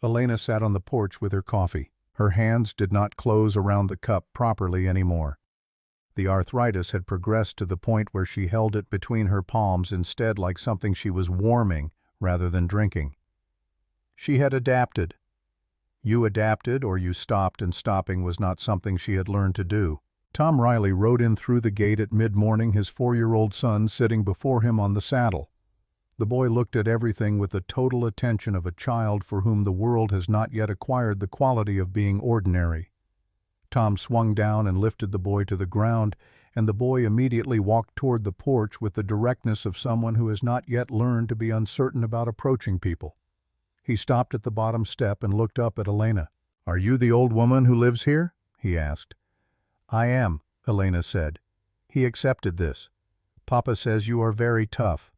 Elena sat on the porch with her coffee. Her hands did not close around the cup properly anymore. The arthritis had progressed to the point where she held it between her palms instead, like something she was warming rather than drinking. She had adapted. You adapted or you stopped, and stopping was not something she had learned to do. Tom Riley rode in through the gate at mid-morning, his 4-year-old son sitting before him on the saddle. The boy looked at everything with the total attention of a child for whom the world has not yet acquired the quality of being ordinary. Tom swung down and lifted the boy to the ground, and the boy immediately walked toward the porch with the directness of someone who has not yet learned to be uncertain about approaching people. He stopped at the bottom step and looked up at Elena. "Are you the old woman who lives here?" he asked. "I am," Elena said. He accepted this. "Papa says you are very tough."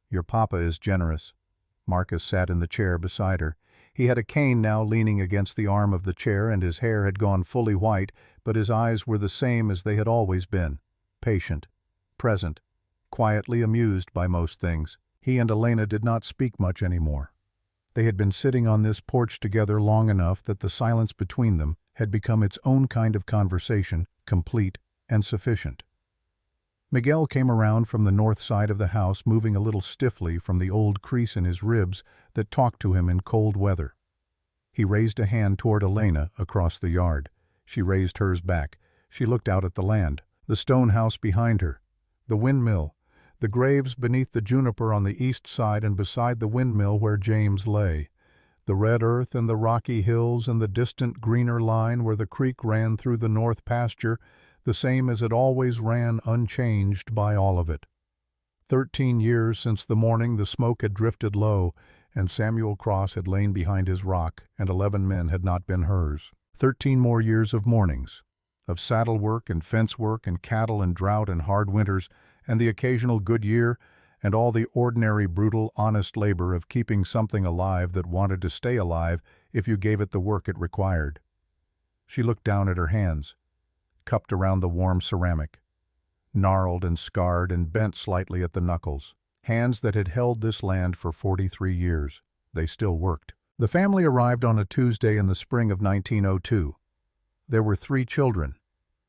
"Your papa is generous." Marcus sat in the chair beside her. He had a cane now leaning against the arm of the chair, and his hair had gone fully white, but his eyes were the same as they had always been, patient, present, quietly amused by most things. He and Elena did not speak much anymore. They had been sitting on this porch together long enough that the silence between them had become its own kind of conversation, complete and sufficient. Miguel came around from the north side of the house, moving a little stiffly from the old crease in his ribs that talked to him in cold weather. He raised a hand toward Elena across the yard. She raised hers back. She looked out at the land, the stone house behind her, the windmill, the graves beneath the juniper on the east side and beside the windmill where James lay, the red earth and the rocky hills and the distant greener line where the creek ran through the north pasture, the same as it always ran, unchanged by all of it. 13 years since the morning the smoke had drifted low, and Samuel Cross had lain behind his rock, and 11 men had not been hers. 13 more years of mornings, of saddle work and fence work and cattle and drought and hard winters, and the occasional good year, and all the ordinary brutal, honest labor of keeping something alive that wanted to stay alive if you gave it the work it required. She looked down at her hands, cupped around the warm ceramic, gnarled and scarred and bent slightly at the knuckles. Hands that had held this land for 43 years. They still worked. The family arrived on a Tuesday in the spring of 1902. There were 3 children.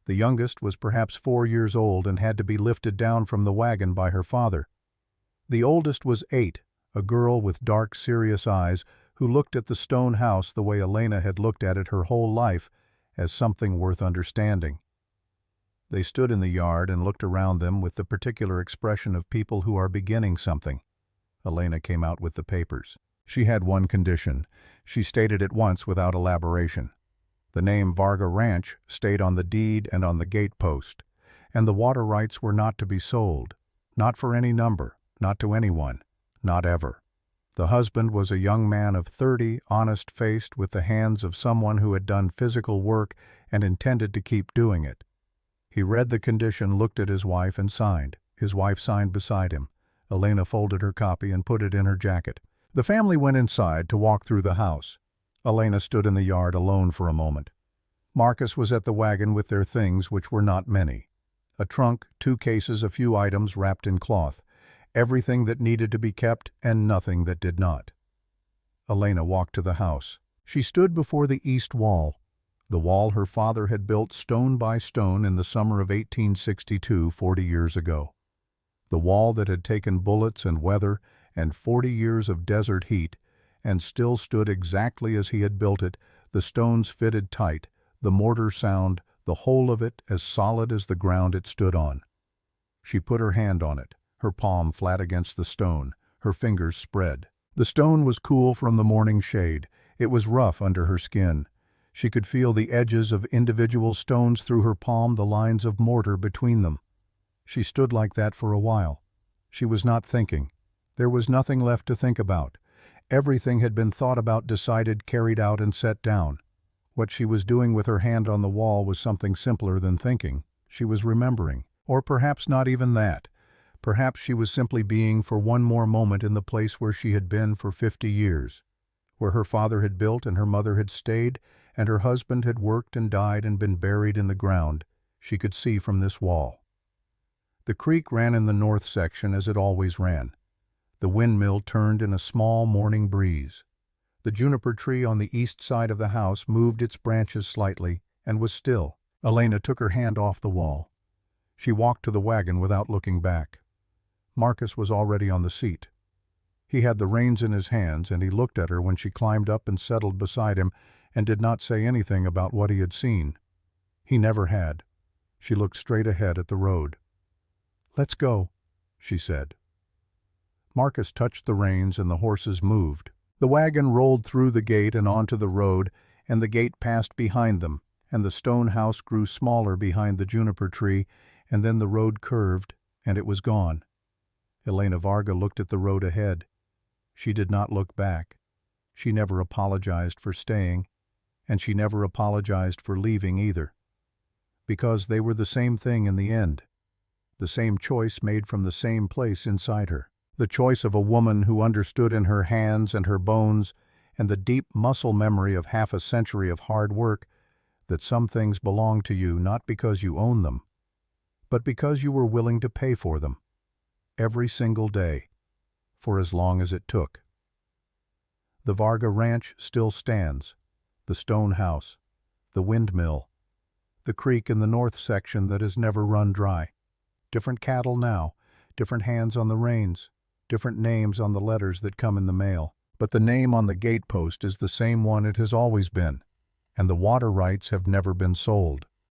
The youngest was perhaps 4 years old and had to be lifted down from the wagon by her father. The oldest was 8, a girl with dark, serious eyes who looked at the stone house the way Elena had looked at it her whole life, as something worth understanding. They stood in the yard and looked around them with the particular expression of people who are beginning something. Elena came out with the papers. She had one condition. She stated it once without elaboration. The name Varga Ranch stayed on the deed and on the gate post, and the water rights were not to be sold, not for any number, not to anyone, not ever. The husband was a young man of 30, honest-faced, with the hands of someone who had done physical work and intended to keep doing it. He read the condition, looked at his wife, and signed. His wife signed beside him. Elena folded her copy and put it in her jacket. The family went inside to walk through the house. Elena stood in the yard alone for a moment. Marcus was at the wagon with their things, which were not many. A trunk, 2 cases, a few items wrapped in cloth. Everything that needed to be kept and nothing that did not. Elena walked to the house. She stood before the east wall, the wall her father had built stone by stone in the summer of 1862, 40 years ago. The wall that had taken bullets and weather and 40 years of desert heat, and still stood exactly as he had built it, the stones fitted tight, the mortar sound, the whole of it as solid as the ground it stood on. She put her hand on it, her palm flat against the stone, her fingers spread. The stone was cool from the morning shade. It was rough under her skin. She could feel the edges of individual stones through her palm, the lines of mortar between them. She stood like that for a while. She was not thinking. There was nothing left to think about. Everything had been thought about, decided, carried out, and set down. What she was doing with her hand on the wall was something simpler than thinking. She was remembering. Or perhaps not even that. Perhaps she was simply being for one more moment in the place where she had been for 50 years. Where her father had built and her mother had stayed, and her husband had worked and died and been buried in the ground, she could see from this wall. The creek ran in the north section as it always ran. The windmill turned in a small morning breeze. The juniper tree on the east side of the house moved its branches slightly and was still. Elena took her hand off the wall. She walked to the wagon without looking back. Marcus was already on the seat. He had the reins in his hands, and he looked at her when she climbed up and settled beside him and did not say anything about what he had seen. He never had. She looked straight ahead at the road. "Let's go," she said. Marcus touched the reins and the horses moved. The wagon rolled through the gate and onto the road, and the gate passed behind them, and the stone house grew smaller behind the juniper tree, and then the road curved, and it was gone. Elena Varga looked at the road ahead. She did not look back. She never apologized for staying, and she never apologized for leaving either. Because they were the same thing in the end. The same choice made from the same place inside her. The choice of a woman who understood in her hands and her bones and the deep muscle memory of half a century of hard work that some things belong to you not because you own them, but because you were willing to pay for them, every single day, for as long as it took. The Varga Ranch still stands, the stone house, the windmill, the creek in the north section that has never run dry. Different cattle now, different hands on the reins, different names on the letters that come in the mail. But the name on the gatepost is the same one it has always been, and the water rights have never been sold.